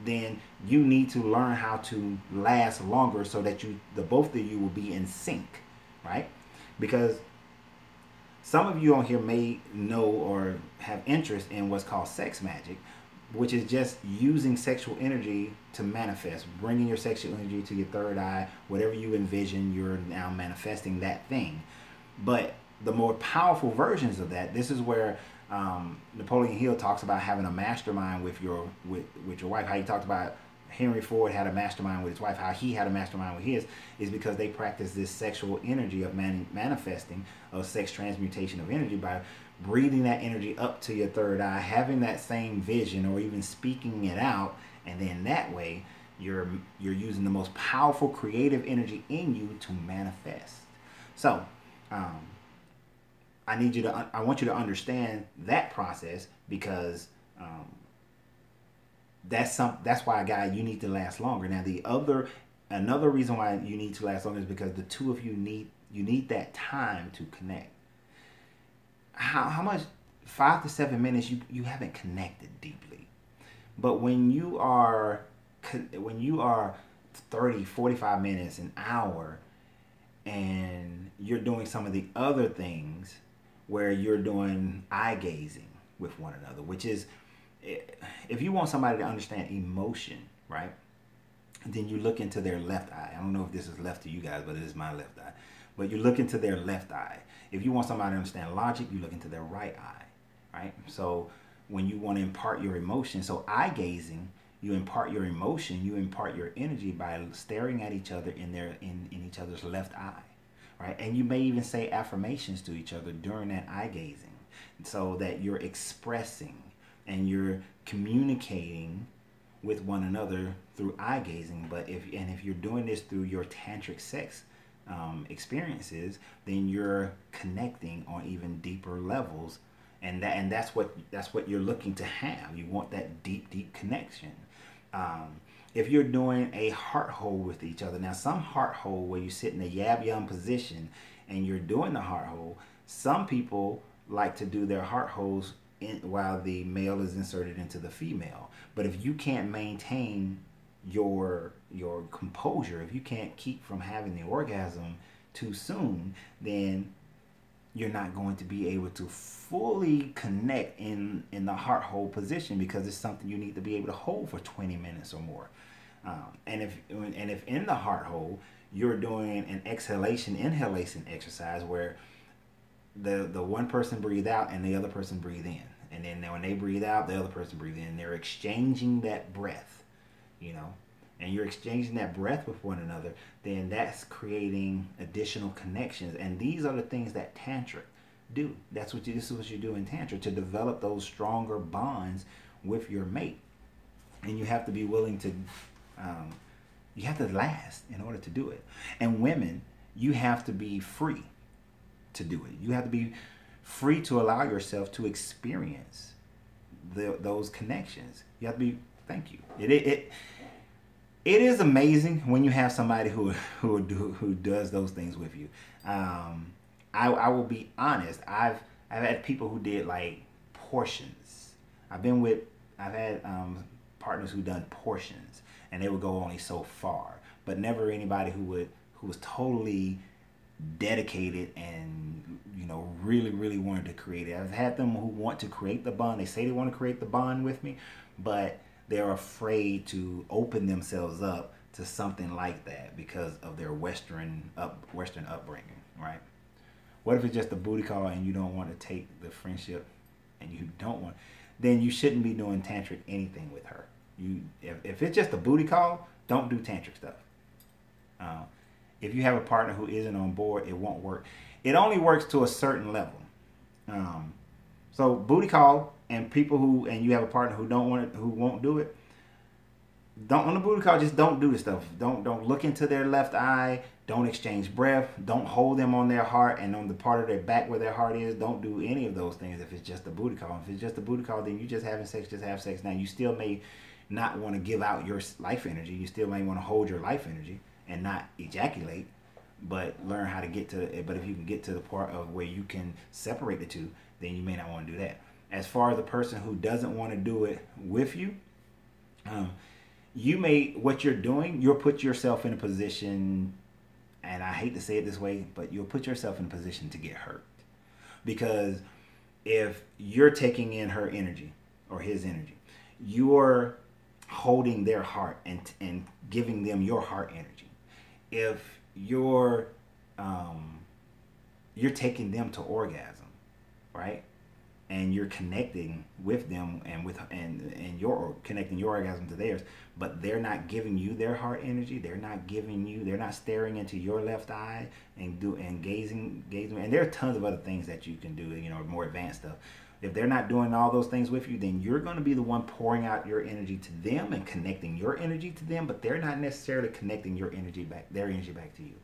then you need to learn how to last longer, so that the both of you will be in sync, right? Because some of you on here may know or have interest in what's called sex magic, which is just using sexual energy to manifest, bringing your sexual energy to your third eye. Whatever you envision, you're now manifesting that thing. But the more powerful versions of that, this is where Napoleon Hill talks about having a mastermind with your wife. How he talked about Henry Ford had a mastermind with his wife, how he had a mastermind with his, is because they practice this sexual energy of manifesting, of sex transmutation of energy, by breathing that energy up to your third eye, having that same vision, or even speaking it out, and then that way you're using the most powerful creative energy in you to manifest. So I want you to understand that process, because that's why, guy, you need to last longer. Now, another reason why you need to last longer is because the two of you need that time to connect. How much? 5 to 7 minutes, you haven't connected deeply. But when you are 30, 45 minutes, an hour, and you're doing some of the other things where you're doing eye gazing with one another, which is, if you want somebody to understand emotion, right, then you look into their left eye. I don't know if this is left to you guys, but it is my left eye. But you look into their left eye. If you want somebody to understand logic, you look into their right eye, right? So when you want to impart your emotion, so eye gazing, you impart your emotion, you impart your energy by staring at each other in each other's left eye, right? And you may even say affirmations to each other during that eye gazing, so that you're expressing and you're communicating with one another through eye gazing. But if you're doing this through your tantric sex experiences, then you're connecting on even deeper levels, and that's what you're looking to have. You want that deep connection. If you're doing a heart hold with each other, now some heart hold where you sit in a yab yum position and you're doing the heart hold, some people like to do their heart holds while the male is inserted into the female. But if you can't maintain your composure, if you can't keep from having the orgasm too soon, then you're not going to be able to fully connect in the heart hold position, because it's something you need to be able to hold for 20 minutes or more. And if in the heart hold you're doing an inhalation exercise where the one person breathe out and the other person breathe in, and then when they breathe out, the other person breathe in. They're exchanging that breath, and you're exchanging that breath with one another. Then that's creating additional connections, and these are the things that Tantra do. This is what you do in Tantra, to develop those stronger bonds with your mate. And you have to be willing to, you have to last in order to do it. And women, you have to be free to do it. You have to be free to allow yourself to experience those connections. You have to be, thank you. It is amazing when you have somebody who does those things with you. I will be honest. I've had people who did like portions. I've had partners who done portions, and they would go only so far, but never anybody who was totally dedicated and really, really wanted to create it. I've had them who want to create the bond. They say they want to create the bond with me, but they're afraid to open themselves up to something like that because of their Western upbringing, right? What if it's just a booty call and you don't want to take the friendship, and you don't want? Then you shouldn't be doing tantric anything with her. If it's just a booty call, don't do tantric stuff. Uh, if you have a partner who isn't on board, it won't work. It only works to a certain level. Um, so booty call and you have a partner who won't do it. Don't on the booty call. Just don't do the stuff. Don't look into their left eye. Don't exchange breath. Don't hold them on their heart and on the part of their back where their heart is. Don't do any of those things if it's just a booty call. If it's just a booty call, then you just having sex. Just have sex. Now you still may not want to give out your life energy. You still may want to hold your life energy and not ejaculate, but learn how to get to it. But if you can get to the part of where you can separate the two, then you may not want to do that. As far as the person who doesn't want to do it with you, what you're doing, you'll put yourself in a position, and I hate to say it this way, but you'll put yourself in a position to get hurt. Because if you're taking in her energy or his energy, you're holding their heart and giving them your heart energy. If you're taking them to orgasm, right? And you're connecting with them and you're connecting your orgasm to theirs, but they're not giving you their heart energy. They're not staring into your left eye and gazing. And there are tons of other things that you can do, more advanced stuff. If they're not doing all those things with you, then you're going to be the one pouring out your energy to them and connecting your energy to them, but they're not necessarily connecting their energy back to you.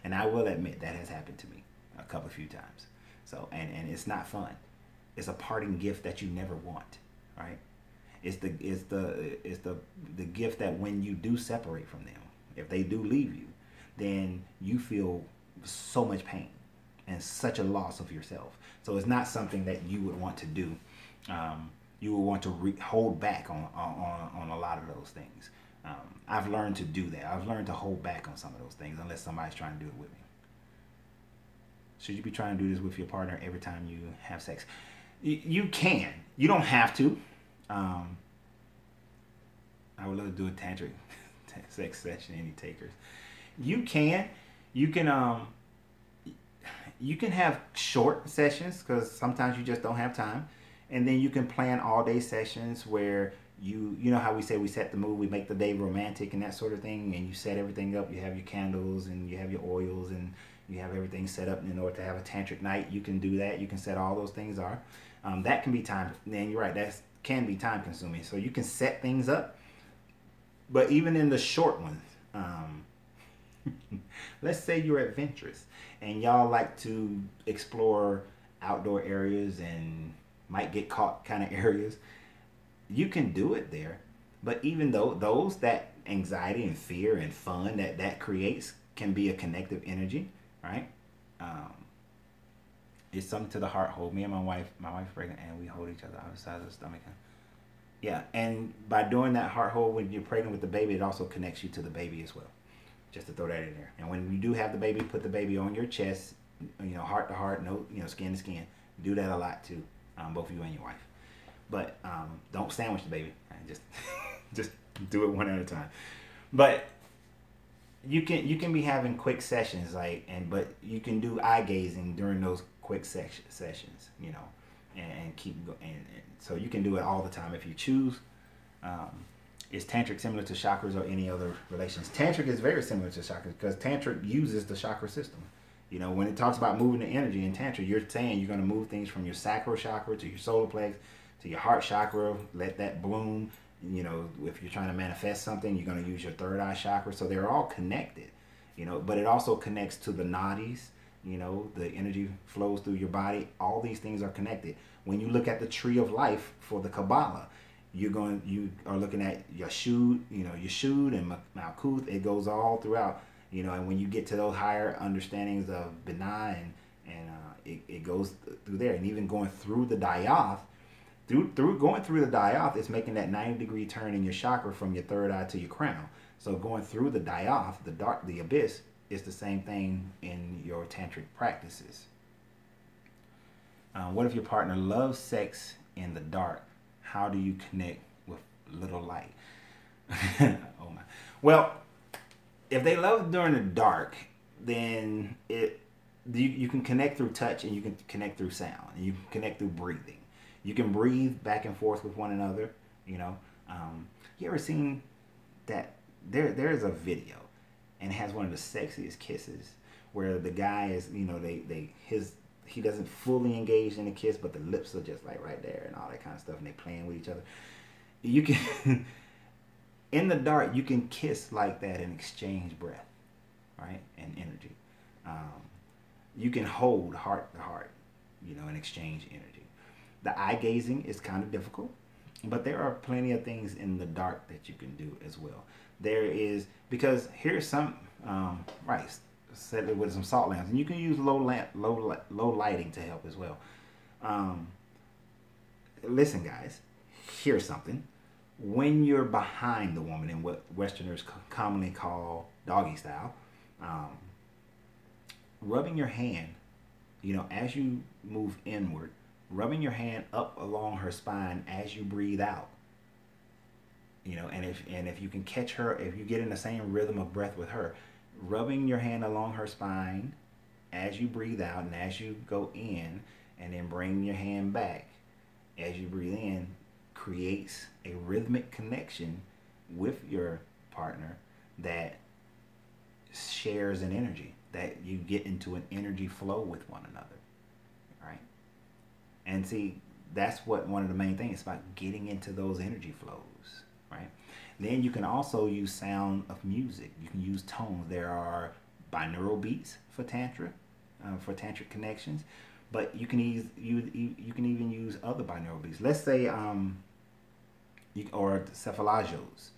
And I will admit that has happened to me a few times. So, and it's not fun. It's a parting gift that you never want, right? It's the gift that when you do separate from them, if they do leave you, then you feel so much pain and such a loss of yourself. So it's not something that you would want to do. You would want to hold back on a lot of those things. I've learned to do that. I've learned to hold back on some of those things unless somebody's trying to do it with me. Should you be trying to do this with your partner every time you have sex? You can. You don't have to. I would love to do a tantric sex session. Any takers? You can. You can have short sessions because sometimes you just don't have time, and then you can plan all day sessions where you know how we say we set the mood, we make the day romantic and that sort of thing, and you set everything up. You have your candles and you have your oils and you have everything set up in order to have a tantric night. You can do that. You can set all those things are. That can be time. Then you're right. That can be time consuming. So you can set things up, but even in the short ones, let's say you're adventurous and y'all like to explore outdoor areas and might get caught kind of areas. You can do it there, but even though that anxiety and fear and fun that creates can be a connective energy, right? It's something to the heart hold. Me and my wife's pregnant, and we hold each other outside of the stomach. Yeah, and by doing that heart hold when you're pregnant with the baby, it also connects you to the baby as well. Just to throw that in there. And when you do have the baby, put the baby on your chest, heart to heart, skin to skin. Do that a lot too, both you and your wife. But don't sandwich the baby. Just do it one at a time. But you can be having quick sessions but you can do eye gazing during those quick sessions, and keep going. And so you can do it all the time if you choose. Is Tantric similar to chakras or any other relations? Tantric is very similar to chakras because Tantric uses the chakra system. When it talks about moving the energy in Tantra, you're saying you're going to move things from your sacral chakra to your solar plex to your heart chakra, let that bloom. If you're trying to manifest something, you're going to use your third eye chakra. So they're all connected, but it also connects to the nadis. The energy flows through your body. All these things are connected. When you look at the tree of life for the Kabbalah, you are looking at Yeshud, Yeshud and Malkuth. It goes all throughout, and when you get to those higher understandings of Binah it goes through there. And even going through the Dayath, going through the Dayath is making that 90-degree turn in your chakra from your third eye to your crown. So going through the Dayath, the abyss, is the same thing in your tantric practices. What if your partner loves sex in the dark? How do you connect with little light? Oh my. Well, if they love during the dark, then you can connect through touch, and you can connect through sound, and you can connect through breathing. You can breathe back and forth with one another. You know, you ever seen that? There's a video, and it has one of the sexiest kisses where the guy is, he doesn't fully engage in the kiss, but the lips are just like right there and all that kind of stuff, and they playing with each other. You can in the dark, you can kiss like that and exchange breath, right, and energy. Um, you can hold heart to heart, and exchange energy. The eye gazing is kind of difficult, but there are plenty of things in the dark that you can do as well. There is, because here's some right, set it with some salt lamps, and you can use low lighting to help as well. Um, Listen, guys, here's something. When you're behind the woman in what Westerners commonly call doggy style, um, rubbing your hand, as you move inward, rubbing your hand up along her spine as you breathe out. And if you can catch her, if you get in the same rhythm of breath with her, rubbing your hand along her spine as you breathe out and as you go in, and then bring your hand back as you breathe in, creates a rhythmic connection with your partner that shares an energy, that you get into an energy flow with one another, right? And see, that's what one of the main things is about, getting into those energy flows, right? Then you can also use sound of music. You can use tones. There are binaural beats for tantra, for tantric connections, but you can even use other binaural beats. Let's say or cephalagios.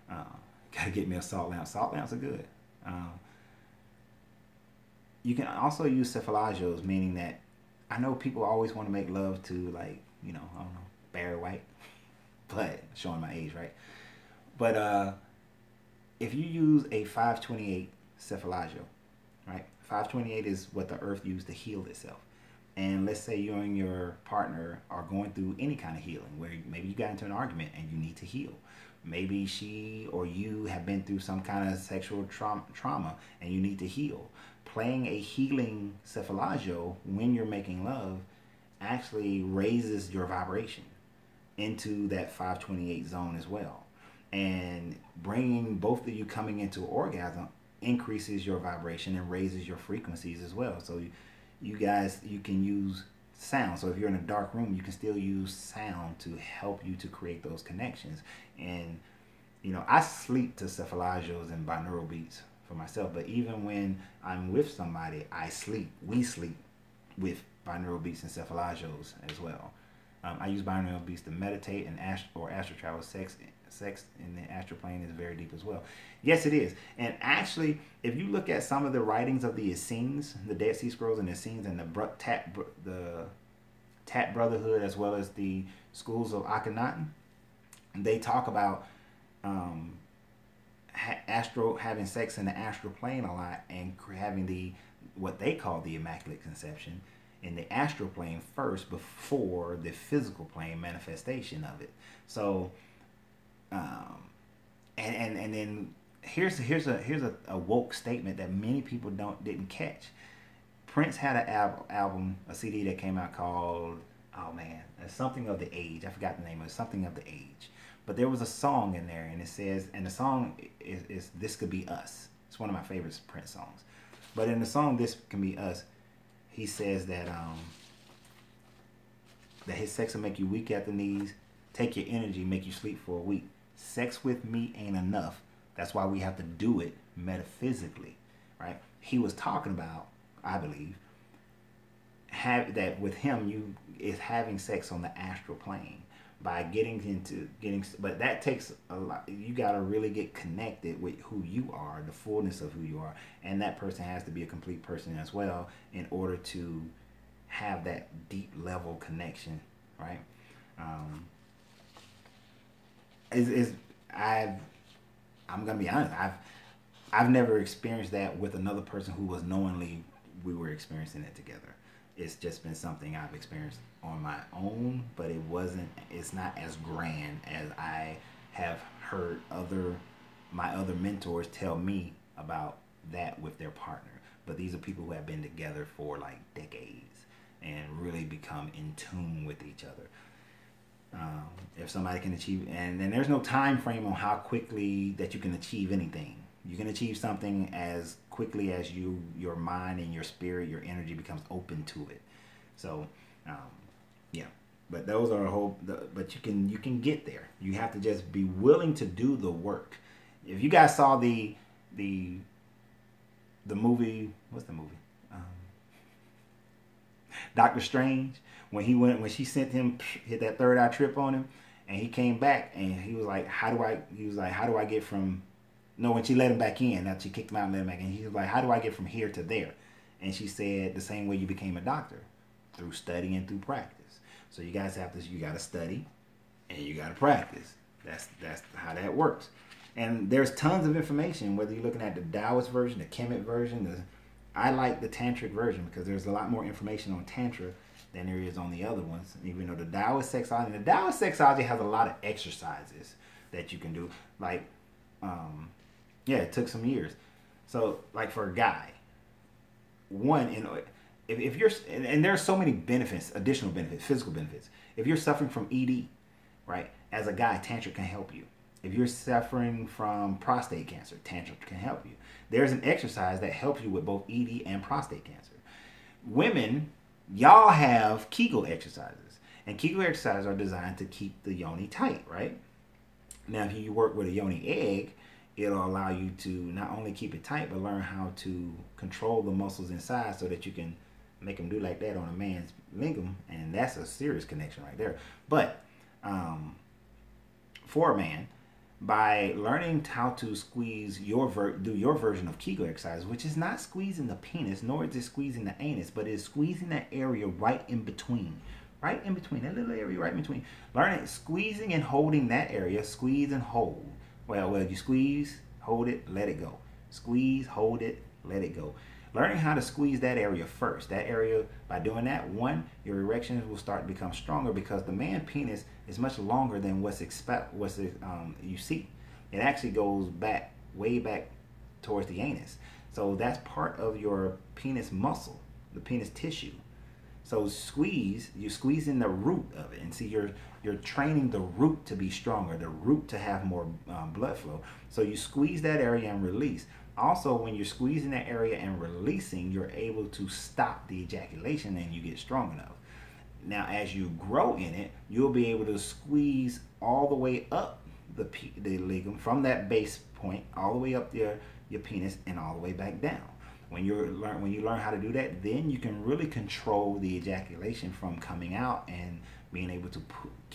Gotta get me a salt lamp. Salt lamps are good. You can also use cephalagios, meaning that I know people always want to make love to, like, I don't know, Barry White, but showing my age, right? But if you use a 528 cephalagio, right? 528 is what the earth used to heal itself. And let's say you and your partner are going through any kind of healing, where maybe you got into an argument and you need to heal. Maybe she or you have been through some kind of sexual trauma and you need to heal. Playing a healing cephalagio when you're making love actually raises your vibration into that 528 zone as well. And bringing both of you coming into orgasm increases your vibration and raises your frequencies as well. So you guys, you can use sound. So if you're in a dark room, you can still use sound to help you to create those connections. And I sleep to cephalagios and binaural beats for myself, but even when I'm with somebody, we sleep with binaural beats and cephalagios as well. I use binaural beats to meditate and astral travel. Sex in the astral plane is very deep as well. Yes, it is. And actually, if you look at some of the writings of the Essenes, the Dead Sea Scrolls and the Essenes, and the Tat Brotherhood, as well as the schools of Akhenaten, they talk about having sex in the astral plane a lot, and having what they call the Immaculate Conception in the astral plane first, before the physical plane manifestation of it. So, and then here's a woke statement that many people didn't catch. Prince had an album, a CD that came out called, oh man, something of the age. I forgot the name of it. Something of the age. But there was a song in there, and it says, and the song is "This Could Be Us." It's one of my favorite Prince songs. But in the song "This Can Be Us," he says that his sex will make you weak at the knees, take your energy, make you sleep for a week. Sex with me ain't enough. That's why we have to do it metaphysically, right? He was talking about, I believe, that with him, is having sex on the astral plane by but that takes a lot. You got to really get connected with who you are, the fullness of who you are, and that person has to be a complete person as well in order to have that deep level connection, right? I'm gonna be honest. I've never experienced that with another person who was knowingly we were experiencing it together. It's just been something I've experienced on my own, but it's not as grand as I have heard my other mentors tell me about that with their partner. But these are people who have been together for like decades and really become in tune with each other. If somebody can achieve, and then there's no time frame on how quickly that you can achieve anything. You can achieve something as quickly as your mind and your spirit, your energy becomes open to it. So, um, yeah. But those are but you can get there. You have to just be willing to do the work. If you guys saw the movie, what's the movie? Doctor Strange, when she sent him, hit that third eye trip on him, and he came back and he was like, how do I get from, no, when she let him back in, now she kicked him out and let him back in, he was like, how do I get from here to there? And she said, the same way you became a doctor, through study and through practice. So you guys have this, you got to study and you got to practice. That's how that works. And there's tons of information, whether you're looking at the Taoist version, the Kemet version. I like the Tantric version because there's a lot more information on Tantra than there is on the other ones. Even though the Taoist sexology has a lot of exercises that you can do. Like, it took some years. So, like for a guy, if you're, and there's so many benefits, additional benefits, physical benefits. If you're suffering from ED, right, as a guy, Tantra can help you. If you're suffering from prostate cancer, Tantra can help you. There's an exercise that helps you with both ED and prostate cancer. Women, y'all have Kegel exercises. And Kegel exercises are designed to keep the yoni tight, right? Now, if you work with a yoni egg, it'll allow you to not only keep it tight, but learn how to control the muscles inside so that you can make them do like that on a man's lingam. And that's a serious connection right there. But for a man, by learning how to squeeze do your version of Kegel exercise, which is not squeezing the penis, nor is it squeezing the anus, but it's squeezing that area right in between, that little area right in between. Learning, squeezing and holding that area, squeeze and hold. Well, you squeeze, hold it, let it go. Squeeze, hold it, let it go. Learning how to squeeze that area first. That area, by doing that, your erections will start to become stronger because the man penis is much longer than you see. It actually goes way back towards the anus. So that's part of your penis muscle, the penis tissue. So you're squeezing the root of it, and see you're training the root to be stronger, the root to have more blood flow. So you squeeze that area and release. Also, when you're squeezing that area and releasing, you're able to stop the ejaculation and you get strong enough. Now, as you grow in it, you'll be able to squeeze all the way up the ligament from that base point all the way up your penis and all the way back down. When you learn how to do that, then you can really control the ejaculation from coming out and being able to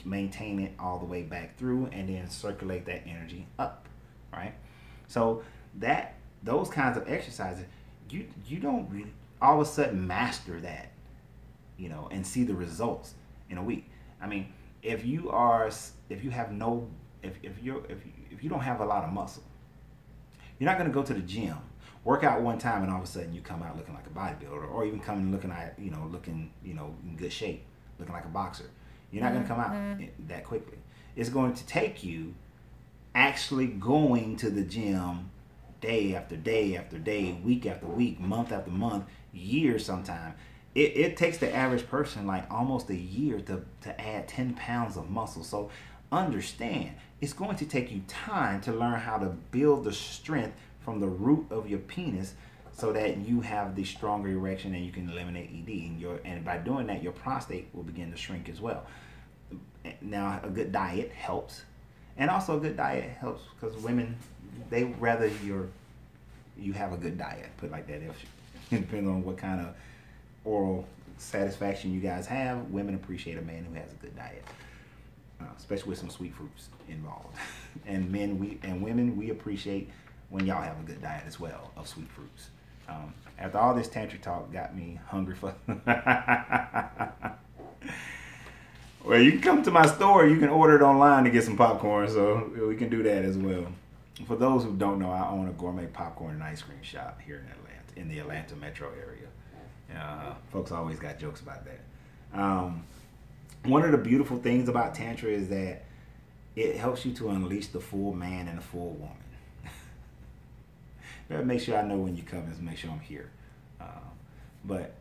maintain it all the way back through and then circulate that energy up, right? So those kinds of exercises, you don't all of a sudden master that, and see the results in a week. I mean, if you don't have a lot of muscle, you're not going to go to the gym, work out one time, and all of a sudden you come out looking like a bodybuilder, or even come looking in good shape, looking like a boxer. You're not going to come out that quickly. It's going to take you actually going to the gym day after day after day, week after week, month after month, years sometimes. It takes the average person like almost a year to add 10 pounds of muscle. So understand, it's going to take you time to learn how to build the strength from the root of your penis so that you have the stronger erection and you can eliminate ED. And by doing that, your prostate will begin to shrink as well. Now, a good diet helps. And also a good diet helps because women, they rather you have a good diet, put it like that. Depending on what kind of oral satisfaction you guys have, women appreciate a man who has a good diet, especially with some sweet fruits involved. And women, we appreciate when y'all have a good diet as well of sweet fruits. After all this tantric talk got me hungry for... Well, you can come to my store. You can order it online to get some popcorn, so we can do that as well. For those who don't know, I own a gourmet popcorn and ice cream shop here in Atlanta, in the Atlanta metro area. Folks always got jokes about that. One of the beautiful things about Tantra is that it helps you to unleash the full man and the full woman. Better make sure I know when you come and make sure I'm here. But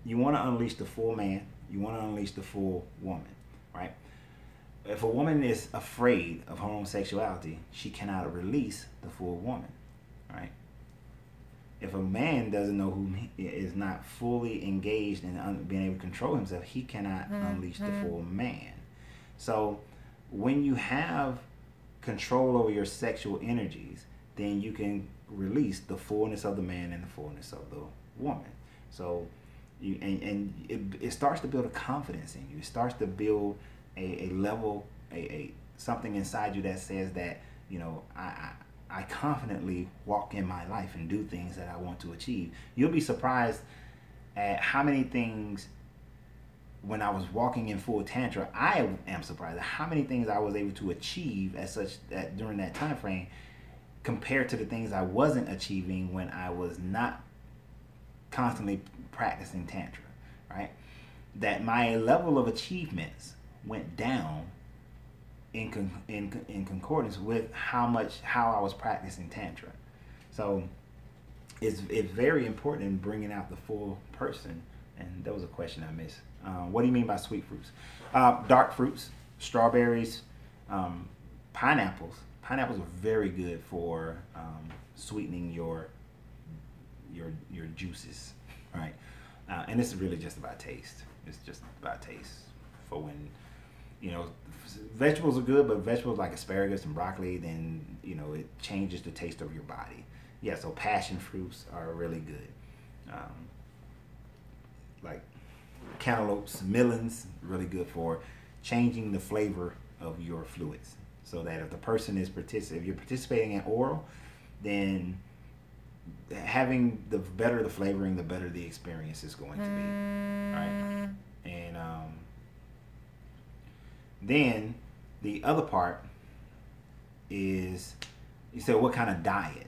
you want to unleash the full man. You want to unleash the full woman, right? If a woman is afraid of homosexuality, she cannot release the full woman, right? If a man doesn't know who is not fully engaged in being able to control himself, he cannot unleash the full man. So when you have control over your sexual energies, then you can release the fullness of the man and the fullness of the woman. So it starts to build a confidence in you. It starts to build a level, a something inside you that says that, you know, I confidently walk in my life and do things that I want to achieve. You'll be surprised at how many things, when I was walking in full Tantra, I am surprised at how many things I was able to achieve during that time frame compared to the things I wasn't achieving when I was not constantly practicing Tantra, right? That my level of achievements went down in concordance with how I was practicing Tantra. So it's very important in bringing out the full person. And that was a question I missed. What do you mean by sweet fruits? Dark fruits, strawberries, pineapples. Pineapples are very good for sweetening your juices, right? And this is really just about taste. It's just about taste for when, you know, vegetables are good, but vegetables like asparagus and broccoli, then, you know, it changes the taste of your body. Yeah, so passion fruits are really good. Like cantaloupes, melons, really good for changing the flavor of your fluids. So that if the person is if you're participating in oral, then having the better the flavoring, the better the experience is going to be, right? And then the other part is, you said, what kind of diet?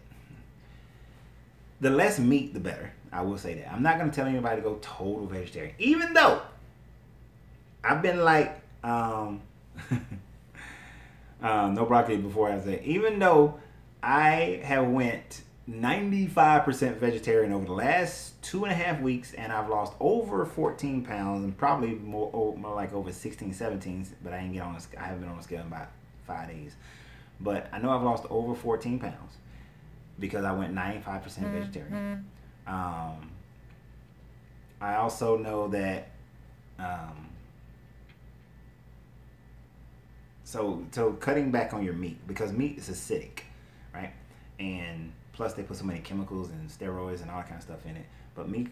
The less meat, the better. I will say that. I'm not going to tell anybody to go total vegetarian, even though I've been like, no broccoli before I say, even though I have went 95% vegetarian over the last 2.5 weeks, and I've lost over 14 pounds and probably more like over 16, 17, but I haven't been on a scale in about 5 days. But I know I've lost over 14 pounds because I went 95% vegetarian. I also know that so cutting back on your meat, because meat is acidic, right? And plus they put so many chemicals and steroids and all that kind of stuff in it. But meat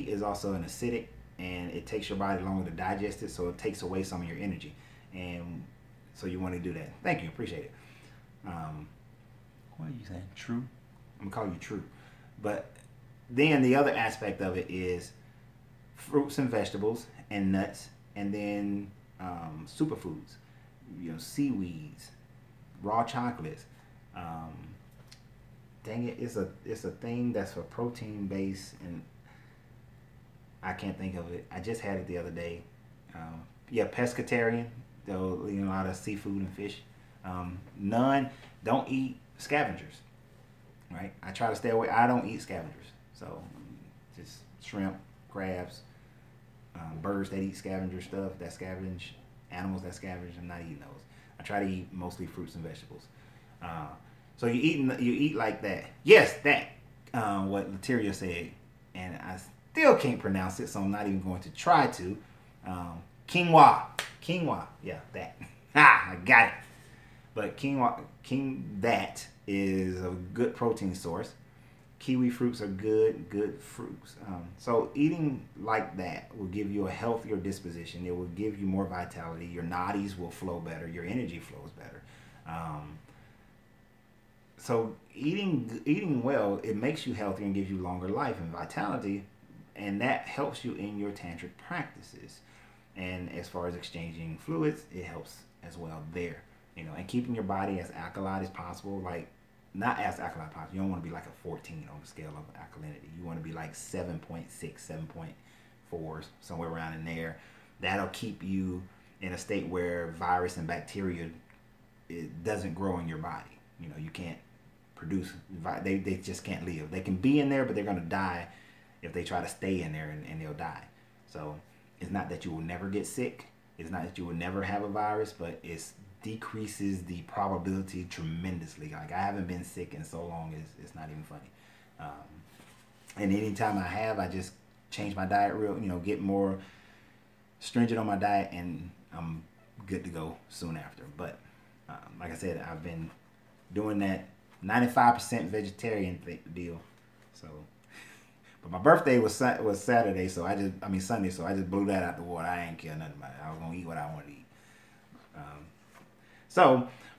is also an acidic, and it takes your body longer to digest it, so it takes away some of your energy. And so you want to do that. Thank you, appreciate it. What are you saying? True? I'm gonna call you True. But then the other aspect of it is fruits and vegetables and nuts, and then superfoods, you know, seaweeds, raw chocolates. Dang it, it's a thing that's for protein based, and I can't think of it. I just had it the other day. Pescatarian. They'll eat a lot of seafood and fish. None. Don't eat scavengers. Right? I try to stay away. I don't eat scavengers. So just shrimp, crabs, birds that eat scavenger stuff, that scavenge, animals that scavenge. I'm not eating those. I try to eat mostly fruits and vegetables. So you eat like that. Yes, that what Lateria said, and I still can't pronounce it, so I'm not even going to try to. Quinoa, yeah, that. I got it. But that is a good protein source. Kiwi fruits are good fruits. So eating like that will give you a healthier disposition. It will give you more vitality. Your nadis will flow better. Your energy flows better. So eating well, it makes you healthier and gives you longer life and vitality, and that helps you in your tantric practices. And as far as exchanging fluids, it helps as well there. You know, and keeping your body as alkaline as possible. Like not as alkaline positive. You don't want to be like a 14 on the scale of alkalinity. You want to be like 7.6, 7.4, somewhere around in there. That'll keep you in a state where virus and bacteria, it doesn't grow in your body. You know, you can't produce, they just can't live. They can be in there, but they're going to die if they try to stay in there, and they'll die. So it's not that you will never get sick. It's not that you will never have a virus, but it decreases the probability tremendously. Like, I haven't been sick in so long, it's not even funny. And anytime I have, I just change my diet get more stringent on my diet, and I'm good to go soon after. But like I said, I've been doing that 95% vegetarian deal. So, but my birthday was Saturday, so Sunday, so I just blew that out the water. I ain't care nothing about it. I was gonna eat what I want to eat.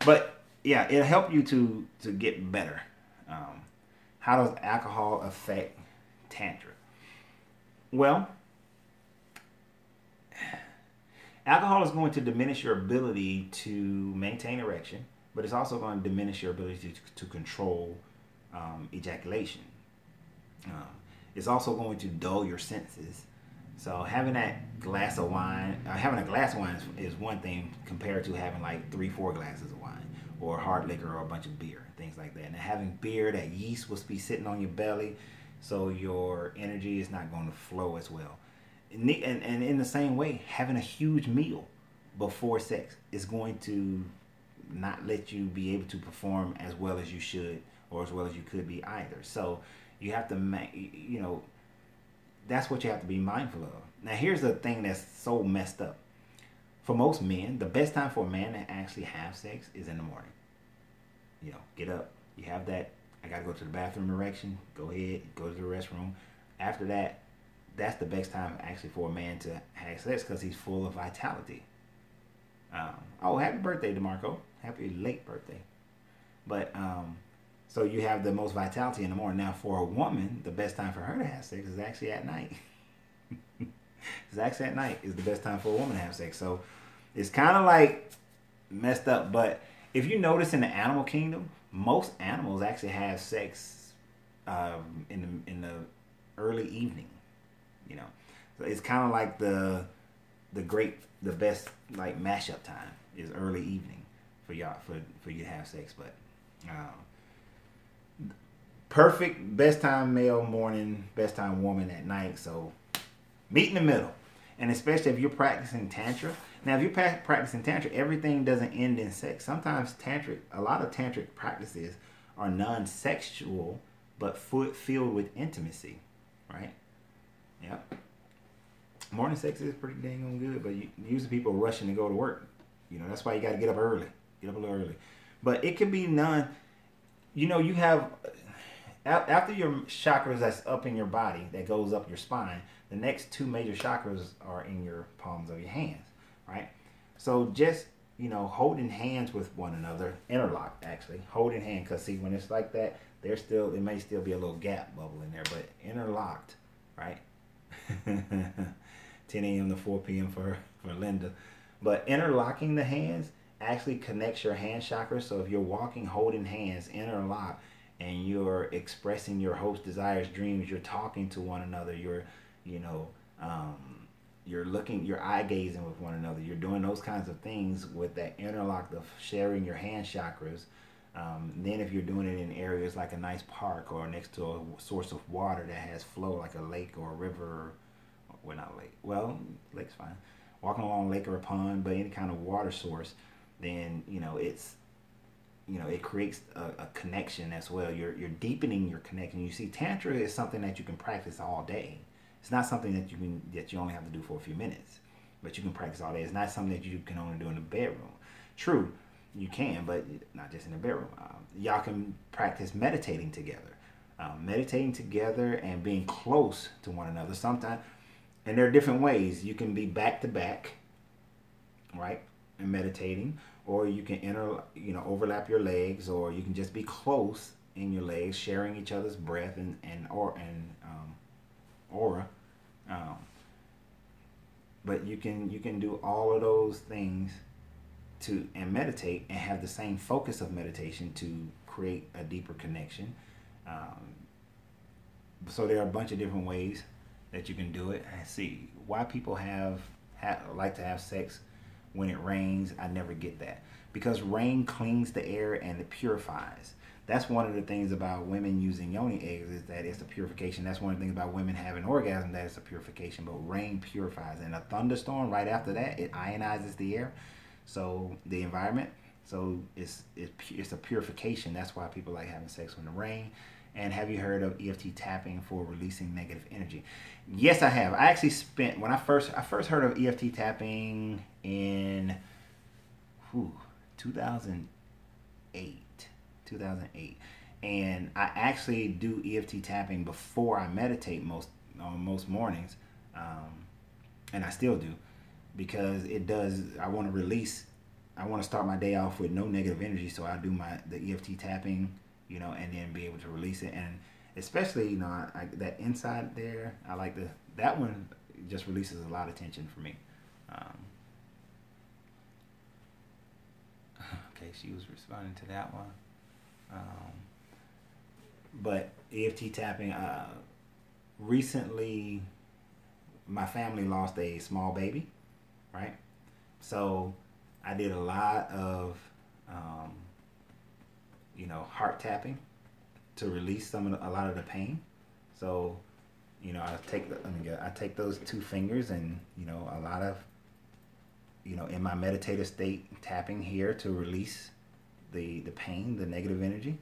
But yeah, it'll help you to get better. How does alcohol affect Tantra? Well, alcohol is going to diminish your ability to maintain erection, but it's also going to diminish your ability to control ejaculation. It's also going to dull your senses. So having that glass of wine, having a glass of wine is one thing compared to having like 3-4 glasses of wine, or hard liquor, or a bunch of beer, things like that. And having beer, that yeast will be sitting on your belly, so your energy is not going to flow as well. And in the same way, having a huge meal before sex is going to not let you be able to perform as well as you should, or as well as you could be either. So you have to, that's what you have to be mindful of. Now, here's the thing that's so messed up. For most men, the best time for a man to actually have sex is in the morning. Get up, you have that, I gotta go to the bathroom erection, go ahead, go to the restroom. After that, that's the best time actually for a man to have sex, because he's full of vitality. Happy birthday, DeMarco. Happy late birthday. But, so you have the most vitality in the morning. Now, for a woman, the best time for her to have sex is actually at night. It's actually at night is the best time for a woman to have sex. So it's kind of like messed up. But if you notice in the animal kingdom, most animals actually have sex in the early evening. So it's kind of like the best like mashup time is early evening for y'all for you to have sex. But perfect best time male morning, best time woman at night. So meet in the middle. And especially if you're practicing Tantra. Now, if you're practicing Tantra, everything doesn't end in sex. Sometimes a lot of Tantric practices are non-sexual, but filled with intimacy, right? Yep. Morning sex is pretty dang on good, but usually people are rushing to go to work. That's why you got to get up early. Get up a little early. But it can be you have, after your chakras that's up in your body, that goes up your spine, the next two major chakras are in your palms of your hands, right? So just, holding hands with one another, interlock actually, holding hand, because see, when it's like that, it may still be a little gap bubble in there, but interlocked, right? 10 a.m. to 4 p.m. for Linda. But interlocking the hands actually connects your hand chakras. So if you're walking holding hands, interlock, and you're expressing your hopes, desires, dreams, you're talking to one another, you're eye gazing with one another, you're doing those kinds of things with that interlock of sharing your hand chakras. Then if you're doing it in areas like a nice park, or next to a source of water that has flow, like a lake or a river, not a lake, well, lake's fine, walking along a lake or a pond, but any kind of water source, then it creates a connection as well. You're deepening your connection. You see, Tantra is something that you can practice all day. It's not something that you only have to do for a few minutes, but you can practice all day. It's not something that you can only do in the bedroom. True, you can, but not just in the bedroom. Y'all can practice meditating together. Meditating together and being close to one another. Sometimes, and there are different ways. You can be back to back, right, and meditating, or you can overlap your legs, or you can just be close in your legs, sharing each other's breath and aura. But you can do all of those things and meditate and have the same focus of meditation to create a deeper connection. So there are a bunch of different ways that you can do it. And see why people like to have sex when it rains. I never get that, because rain cleans the air and it purifies. That's one of the things about women using yoni eggs, is that it's a purification. That's one of the things about women having orgasm, that it's a purification. But rain purifies, and a thunderstorm right after that, it ionizes the air, so the environment. So it's a purification. That's why people like having sex when it rain. And have you heard of EFT tapping for releasing negative energy? Yes, I have. I actually spent, when I first heard of EFT tapping in 2008. 2008, and I actually do EFT tapping before I meditate most mornings, and I still do, because it does. I want to release. I want to start my day off with no negative energy, so I do the EFT tapping, and then be able to release it. And especially, that inside there, I like that one. Just releases a lot of tension for me. Okay, she was responding to that one. But EFT tapping, recently my family lost a small baby, right? So I did a lot of, heart tapping to release a lot of the pain. So, I take those two fingers and, a lot of, in my meditative state, tapping here to release the pain, the negative energy.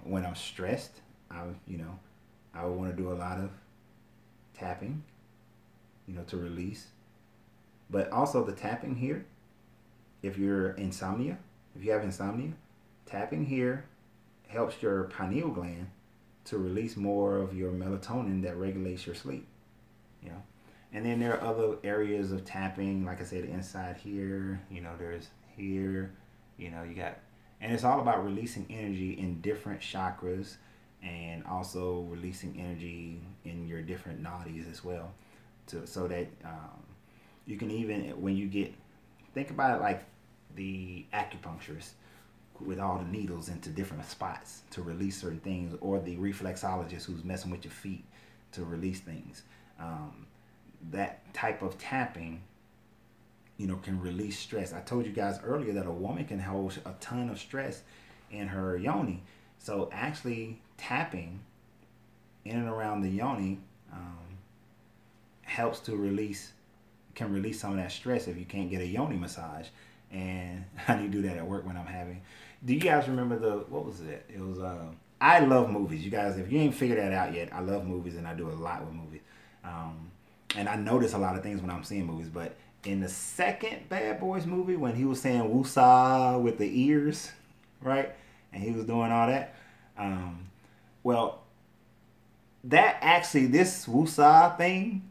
When I'm stressed, I would want to do a lot of tapping, to release. But also the tapping here, if you have insomnia, tapping here helps your pineal gland to release more of your melatonin that regulates your sleep. And then there are other areas of tapping, like I said, inside here, there's here, you got. And it's all about releasing energy in different chakras, and also releasing energy in your different nadis as well, so that you can, even when you think about it like the acupuncturist with all the needles into different spots to release certain things, or the reflexologist who's messing with your feet to release things. That type of tapping, can release stress. I told you guys earlier that a woman can hold a ton of stress in her yoni. So actually tapping in and around the yoni helps to can release some of that stress if you can't get a yoni massage. And I need to do that at work when I'm having. Do you guys remember what was it? It was, I love movies. You guys, if you ain't figured that out yet, I love movies, and I do a lot with movies. And I notice a lot of things when I'm seeing movies, but in the second Bad Boys movie, when he was saying woosah with the ears, right? And he was doing all that. Well, that actually, this woosah thing,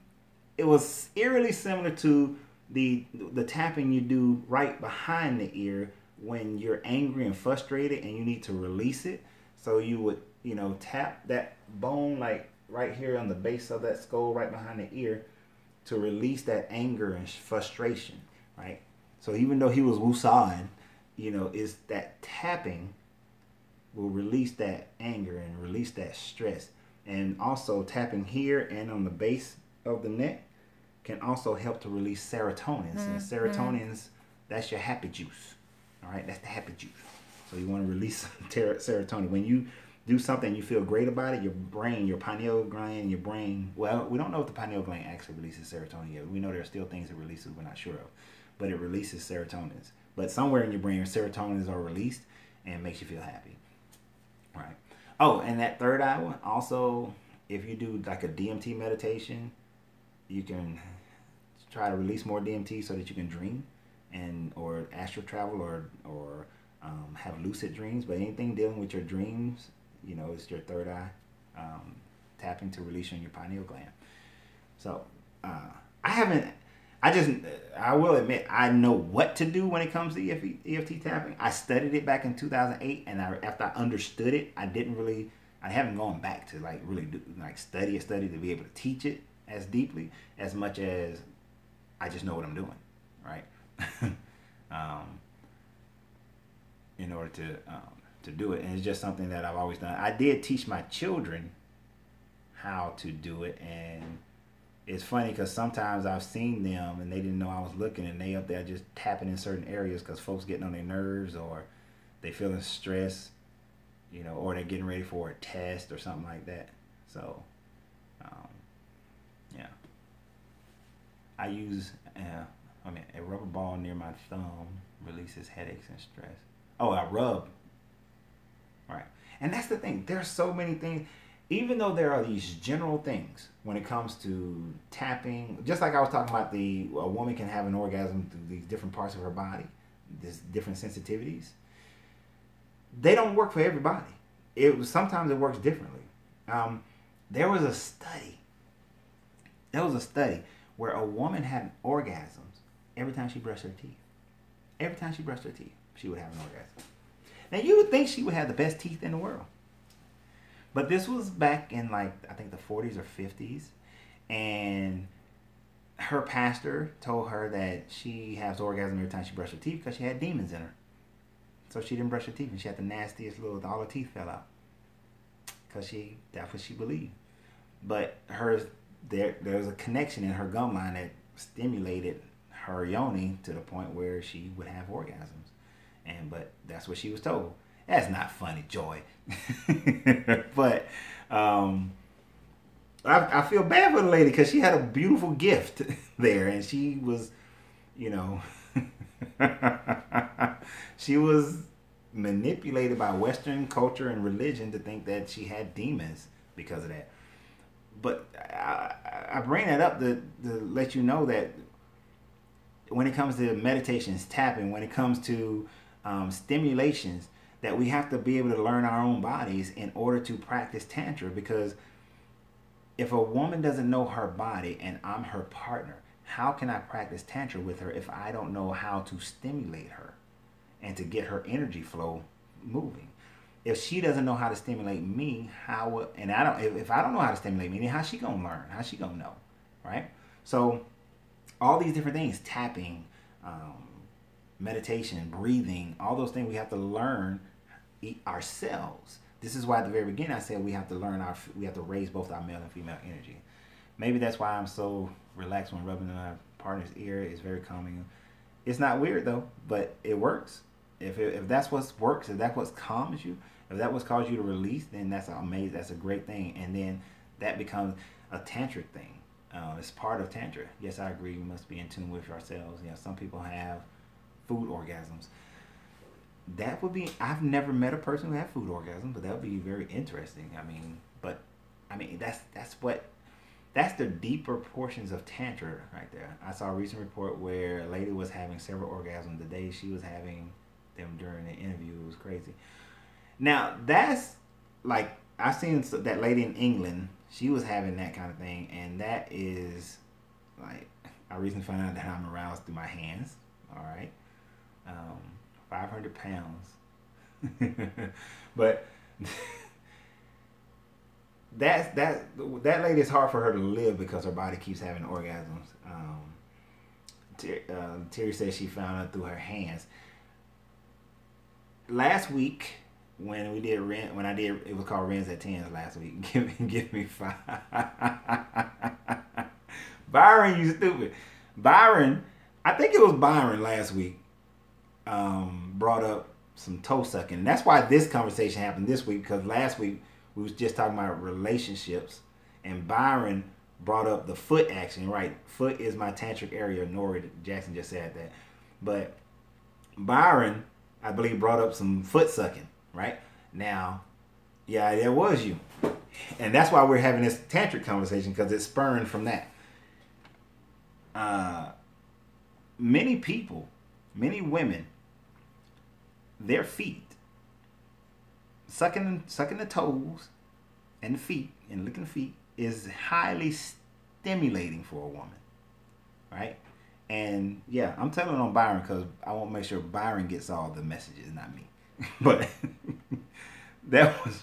it was eerily similar to the tapping you do right behind the ear when you're angry and frustrated and you need to release it. So you would, tap that bone like right here on the base of that skull, right behind the ear, to release that anger and frustration, right? So even though he was woosahing, is that tapping will release that anger and release that stress. And also tapping here and on the base of the neck can also help to release serotonins. And serotonins, that's your happy juice. All right, that's the happy juice. So you want to release serotonin. When you do something, you feel great about it, your brain, your pineal gland, your brain, well, we don't know if the pineal gland actually releases serotonin yet. We know there are still things it releases we're not sure of. But it releases serotonins. But somewhere in your brain, serotonins are released and makes you feel happy. Right. Oh, and that third eye one, also, if you do like a DMT meditation, you can try to release more DMT so that you can dream or astral travel or have lucid dreams. But anything dealing with your dreams, it's your third eye tapping to release on your pineal gland. So I will admit, I know what to do when it comes to EFT tapping. I studied it back in 2008, and after I understood it, I haven't gone back to really do, study to be able to teach it as deeply as much as I just know what I'm doing, right? In order to to do it, and it's just something that I've always done. I did teach my children how to do it, and it's funny because sometimes I've seen them and they didn't know I was looking, and they up there just tapping in certain areas because folks getting on their nerves, or they feeling stressed, you know, or they're getting ready for a test or something like that. So, yeah, I use a rubber ball near my thumb releases headaches and stress. Oh, I rub. Right, and that's the thing. There's so many things. Even though there are these general things when it comes to tapping, just like I was talking about, a woman can have an orgasm through these different parts of her body, these different sensitivities. They don't work for everybody. Sometimes it works differently. There was a study. Where a woman had orgasms every time she brushed her teeth. Every time she brushed her teeth, she would have an orgasm. Now you would think she would have the best teeth in the world. But this was back in, like, I think the 40s or 50s. And her pastor told her that she has orgasm every time she brushed her teeth because she had demons in her. So she didn't brush her teeth, and she had the nastiest all her teeth fell out. Because that's what she believed. But there was a connection in her gum line that stimulated her yoni to the point where she would have orgasms. But that's what she was told. That's not funny, Joy. But I feel bad for the lady because she had a beautiful gift there, and she was, you know, she was manipulated by Western culture and religion to think that she had demons because of that. But I bring that up to let you know that when it comes to meditations, tapping, when it comes to stimulations, that we have to be able to learn our own bodies in order to practice Tantra. Because if a woman doesn't know her body and I'm her partner, how can I practice Tantra with her if I don't know how to stimulate her and to get her energy flow moving? If she doesn't know how to stimulate me, if I don't know how to stimulate me, then how's she gonna learn? How's she gonna know, right? So all these different things, tapping, meditation, breathing, all those things we have to learn ourselves. This is why at the very beginning I said we have to raise both our male and female energy. Maybe that's why I'm so relaxed when rubbing my partner's ear. It's very calming. It's not weird though, but it works. If that's what works, if that's what calms you, if that what causes you to release, then that's amazing. That's a great thing. And then that becomes a tantric thing. It's part of Tantra. Yes, I agree. We must be in tune with ourselves. You know, some people have food orgasms. That would be, I've never met a person who had food orgasms, but that would be very interesting. That's the deeper portions of Tantra right there. I saw a recent report where a lady was having several orgasms the day she was having them during the interview. It was crazy. Now, that's like, I seen that lady in England, she was having that kind of thing, and that is like, I recently found out that I'm aroused through my hands. All right. 500 pounds. But that lady, is hard for her to live because her body keeps having orgasms. Terry says she found out through her hands. Last week, when I did, it was called Rens at 10s last week. Give me 5. Byron, you stupid. Byron, I think it was Byron last week, brought up some toe sucking. And that's why this conversation happened this week, because last week we was just talking about relationships, and Byron brought up the foot action. Right, foot is my tantric area. Nori Jackson just said that, but Byron, I believe, brought up some foot sucking. Right now, yeah, there was you, and that's why we're having this tantric conversation, because it's spurring from that. Many people, many women, their feet, sucking the toes and the feet and licking the feet is highly stimulating for a woman, right? And yeah, I'm telling on Byron because I want to make sure Byron gets all the messages, not me. But that was,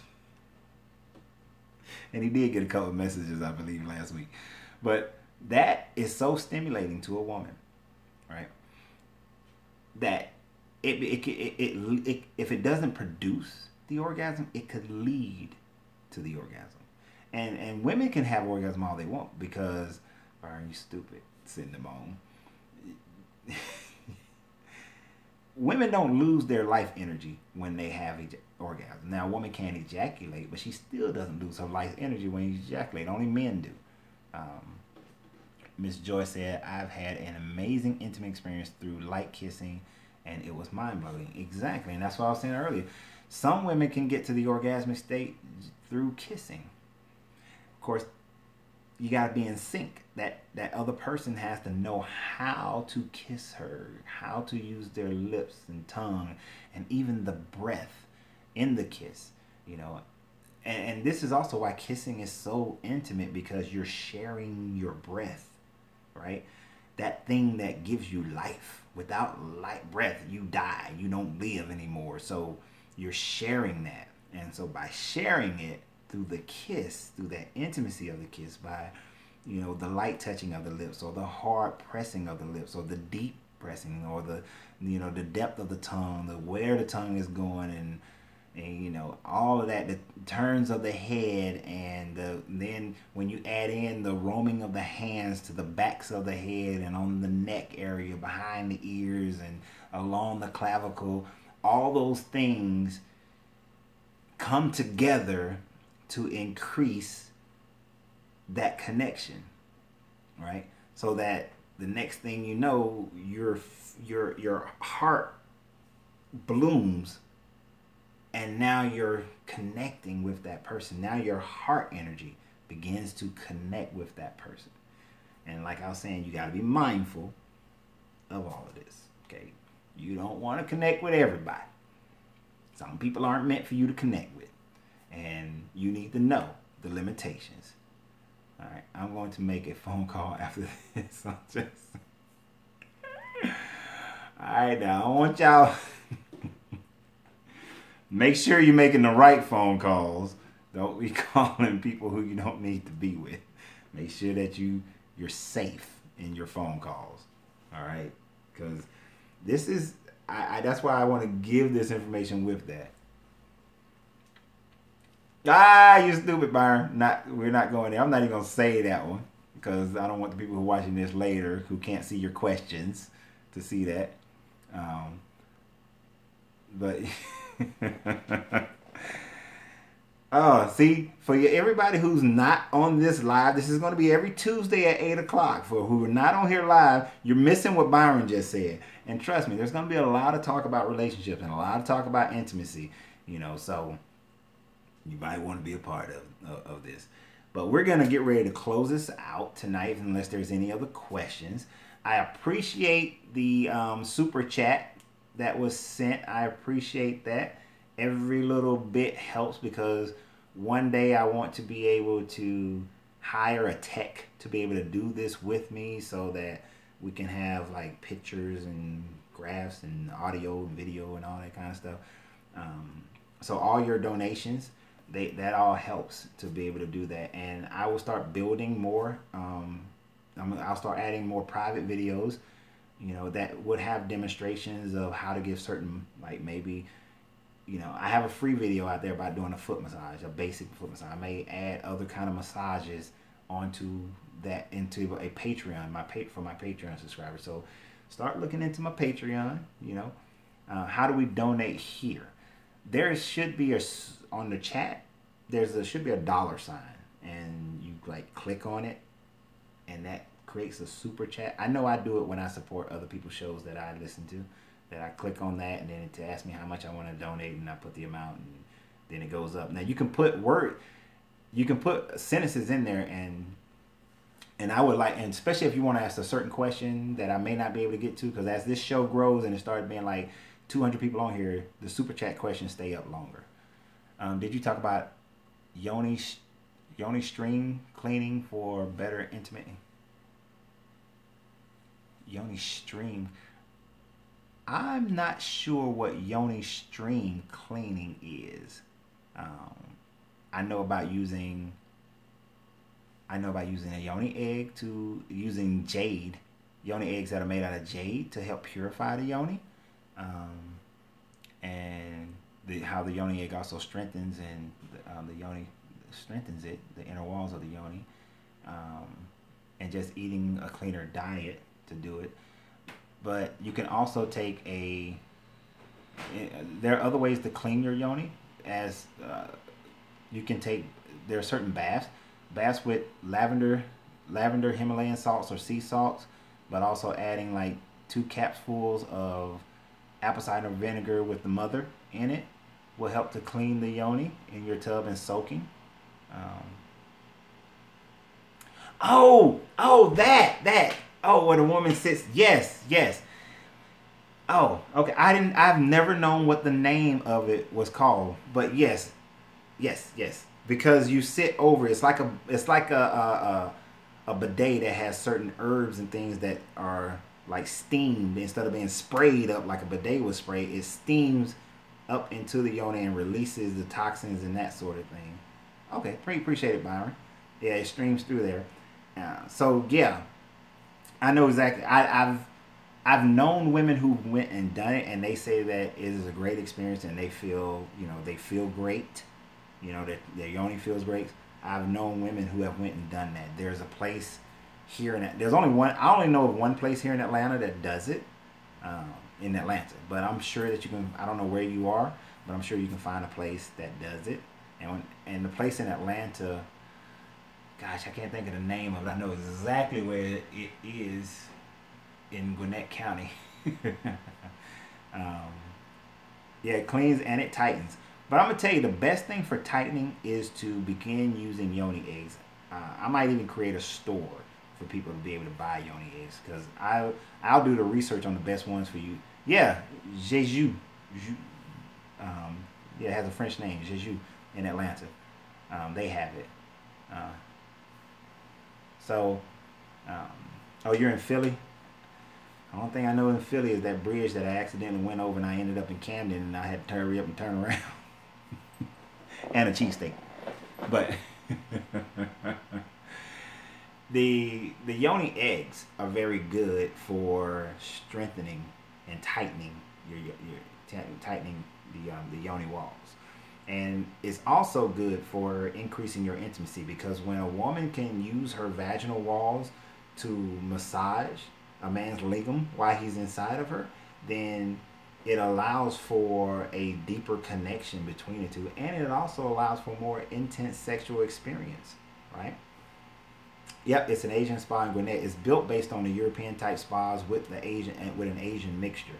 and he did get a couple of messages, I believe, last week. But that is so stimulating to a woman, right? That if it doesn't produce the orgasm, it could lead to the orgasm. And women can have orgasm all they want because, are you stupid? Sitting them on. Women don't lose their life energy when they have orgasm. Now, a woman can't ejaculate, but she still doesn't lose her life energy when you ejaculate. Only men do. Miss Joy said, I've had an amazing intimate experience through light kissing, and it was mind-blowing. Exactly, and that's what I was saying earlier. Some women can get to the orgasmic state through kissing. Of course, you got to be in sync. That other person has to know how to kiss her, how to use their lips and tongue, and even the breath in the kiss, you know. And this is also why kissing is so intimate, because you're sharing your breath, right? That thing that gives you life. Without light breath, you die. You don't live anymore. So you're sharing that. And so by sharing it through the kiss, through that intimacy of the kiss, by, you know, the light touching of the lips, or the hard pressing of the lips, or the deep pressing, or the, you know, the depth of the tongue, the where the tongue is going, and you know, all of that, the turns of the head, and then when you add in the roaming of the hands to the backs of the head and on the neck area, behind the ears and along the clavicle, all those things come together to increase that connection, right? So that the next thing you know, your heart blooms. And now you're connecting with that person. Now your heart energy begins to connect with that person. And like I was saying, you got to be mindful of all of this, okay? You don't want to connect with everybody. Some people aren't meant for you to connect with. And you need to know the limitations. All right, I'm going to make a phone call after this. All right, now I want y'all... Make sure you're making the right phone calls. Don't be calling people who you don't need to be with. Make sure that you're safe in your phone calls. All right? Because this is... that's why I want to give this information with that. You stupid, Byron. We're not going there. I'm not even going to say that one, because I don't want the people who are watching this later who can't see your questions to see that. But... Oh, see, for everybody who's not on this live, this is going to be every Tuesday at 8 o'clock. For who are not on here live, you're missing what Byron just said. And trust me, there's going to be a lot of talk about relationships and a lot of talk about intimacy, you know, so you might want to be a part of this. But we're going to get ready to close this out tonight, unless there's any other questions. I appreciate the super chat that was sent. I appreciate that. Every little bit helps, because one day I want to be able to hire a tech to be able to do this with me, so that we can have like pictures and graphs and audio and video and all that kind of stuff. So all your donations, that all helps to be able to do that. And I will start building more. I'll start adding more private videos, you know, that would have demonstrations of how to give certain, like maybe, you know, I have a free video out there about doing a foot massage, a basic foot massage. I may add other kind of massages onto that, into a Patreon, for my Patreon subscribers. So start looking into my Patreon, you know. How do we donate here? There should be on the chat, should be a dollar sign, and you like click on it, and that creates a super chat. I know I do it when I support other people's shows that I listen to, that I click on that, and then it asks me how much I want to donate, and I put the amount, and then it goes up. Now you can put sentences in there, and I would like, and especially if you want to ask a certain question that I may not be able to get to, because as this show grows and it started being like 200 people on here, the super chat questions stay up longer. Did you talk about yoni stream cleaning for better intimate? Yoni stream. I'm not sure what yoni stream cleaning is. I know about using a yoni egg, using jade, yoni eggs that are made out of jade to help purify the yoni. And how the yoni egg also strengthens and the yoni strengthens it, the inner walls of the yoni, um, and just eating a cleaner diet to do it. But you can also take there are other ways to clean your yoni, as you can take, there are certain baths with lavender Himalayan salts or sea salts, but also adding like 2 capsules of apple cider vinegar with the mother in it will help to clean the yoni in your tub and soaking. Um, oh, when a woman sits, yes. Oh, okay. I've never known what the name of it was called, but yes. Because you sit over. It's like a bidet that has certain herbs and things that are like steamed instead of being sprayed up like a bidet would spray. It steams up into the yoni and releases the toxins and that sort of thing. Okay, appreciate it, Byron. Yeah, it streams through there. So yeah, I know exactly. I've known women who went and done it, and they say that it is a great experience, and they feel great. That their yoni feels great. I've known women who have went and done that. There's a place here there's only one. I only know of one place here in Atlanta that does it. In Atlanta, but I'm sure that you can. I don't know where you are, but I'm sure you can find a place that does it. And the place in Atlanta, gosh, I can't think of the name of it. I know exactly where it is in Gwinnett County. um, yeah, it cleans and it tightens. But I'm gonna tell you, the best thing for tightening is to begin using yoni eggs. I might even create a store for people to be able to buy yoni eggs, because I'll do the research on the best ones for you. Yeah, Jeju. Yeah, it has a French name, Jeju, in Atlanta. They have it. Uh, so, um, oh, you're in Philly? The only thing I know in Philly is that bridge that I accidentally went over and I ended up in Camden and I had to hurry up and turn around. And a cheesesteak. But the yoni eggs are very good for strengthening and tightening tightening the yoni walls. And it's also good for increasing your intimacy, because when a woman can use her vaginal walls to massage a man's lingam while he's inside of her, then it allows for a deeper connection between the two, and it also allows for more intense sexual experience, right? Yep, it's an Asian spa in Gwinnett. It's built based on the European type spas with an Asian mixture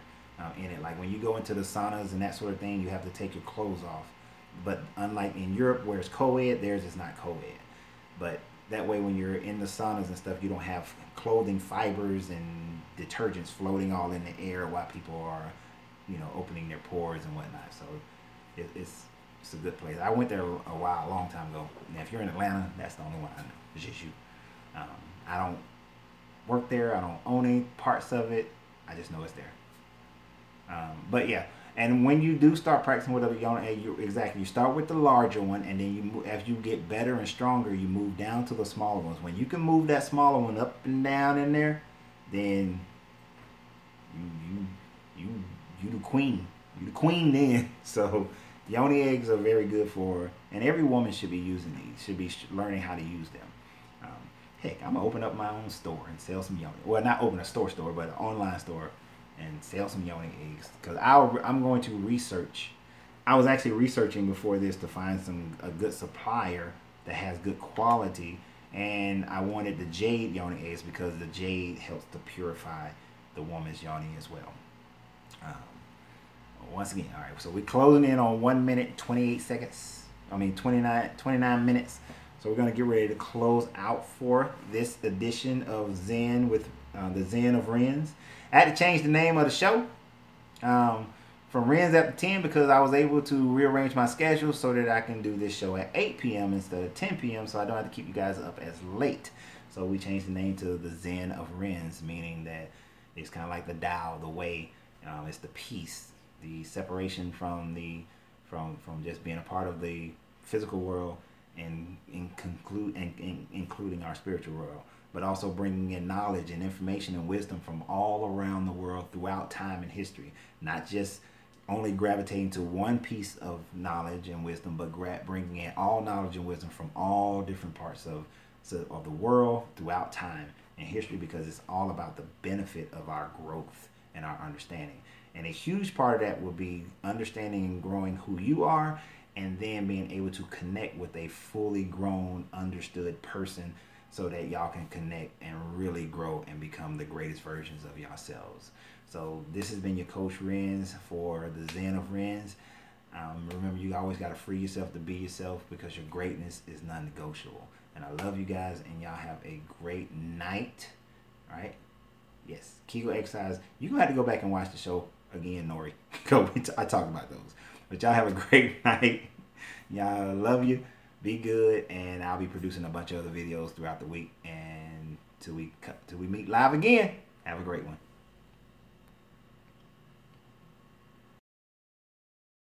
in it. Like when you go into the saunas and that sort of thing, you have to take your clothes off. But unlike in Europe where it's co-ed, theirs is not co-ed. But that way, when you're in the saunas and stuff, you don't have clothing fibers and detergents floating all in the air while people are, opening their pores and whatnot. So it's a good place. I went there a long time ago. Now, if you're in Atlanta, that's the only one I know. It's just you. I don't work there. I don't own any parts of it. I just know it's there. But yeah, and when you do start practicing with a yoni egg, you start with the larger one, and then as you get better and stronger, you move down to the smaller ones. When you can move that smaller one up and down in there, then you the queen. You the queen then. So yoni eggs are very good and every woman should be using these. Should be learning how to use them. Heck, I'm gonna open up my own store and sell some yoni. Well, not open a store, but an online store and sell some yoni eggs. Because I'm going to research. I was actually researching before this to find a good supplier that has good quality, and I wanted the jade yoni eggs because the jade helps to purify the woman's yoni as well. Once again, all right. So we're closing in on 1 minute 28 seconds. 29 minutes. So we're going to get ready to close out for this edition of Zen with the Zen of Renz. I had to change the name of the show from Renz After 10 because I was able to rearrange my schedule so that I can do this show at 8 p.m. instead of 10 p.m. so I don't have to keep you guys up as late. So we changed the name to the Zen of Renz, meaning that it's kind of like the Tao, the way. It's the peace, the separation from just being a part of the physical world and including our spiritual world, but also bringing in knowledge and information and wisdom from all around the world throughout time and history, not just only gravitating to one piece of knowledge and wisdom, but bringing in all knowledge and wisdom from all different parts of the world throughout time and history, because it's all about the benefit of our growth and our understanding. And a huge part of that will be understanding and growing who you are, and then being able to connect with a fully grown, understood person so that y'all can connect and really grow and become the greatest versions of yourselves. So this has been your Coach Renz for the Zen of Renz. Remember, you always got to free yourself to be yourself, because your greatness is non-negotiable. And I love you guys, and y'all have a great night. All right? Yes, Kegel exercise. You're going to have to go back and watch the show again, Nori. I talk about those. But y'all have a great night. Y'all, love you. Be good. And I'll be producing a bunch of other videos throughout the week. And till we meet live again, have a great one.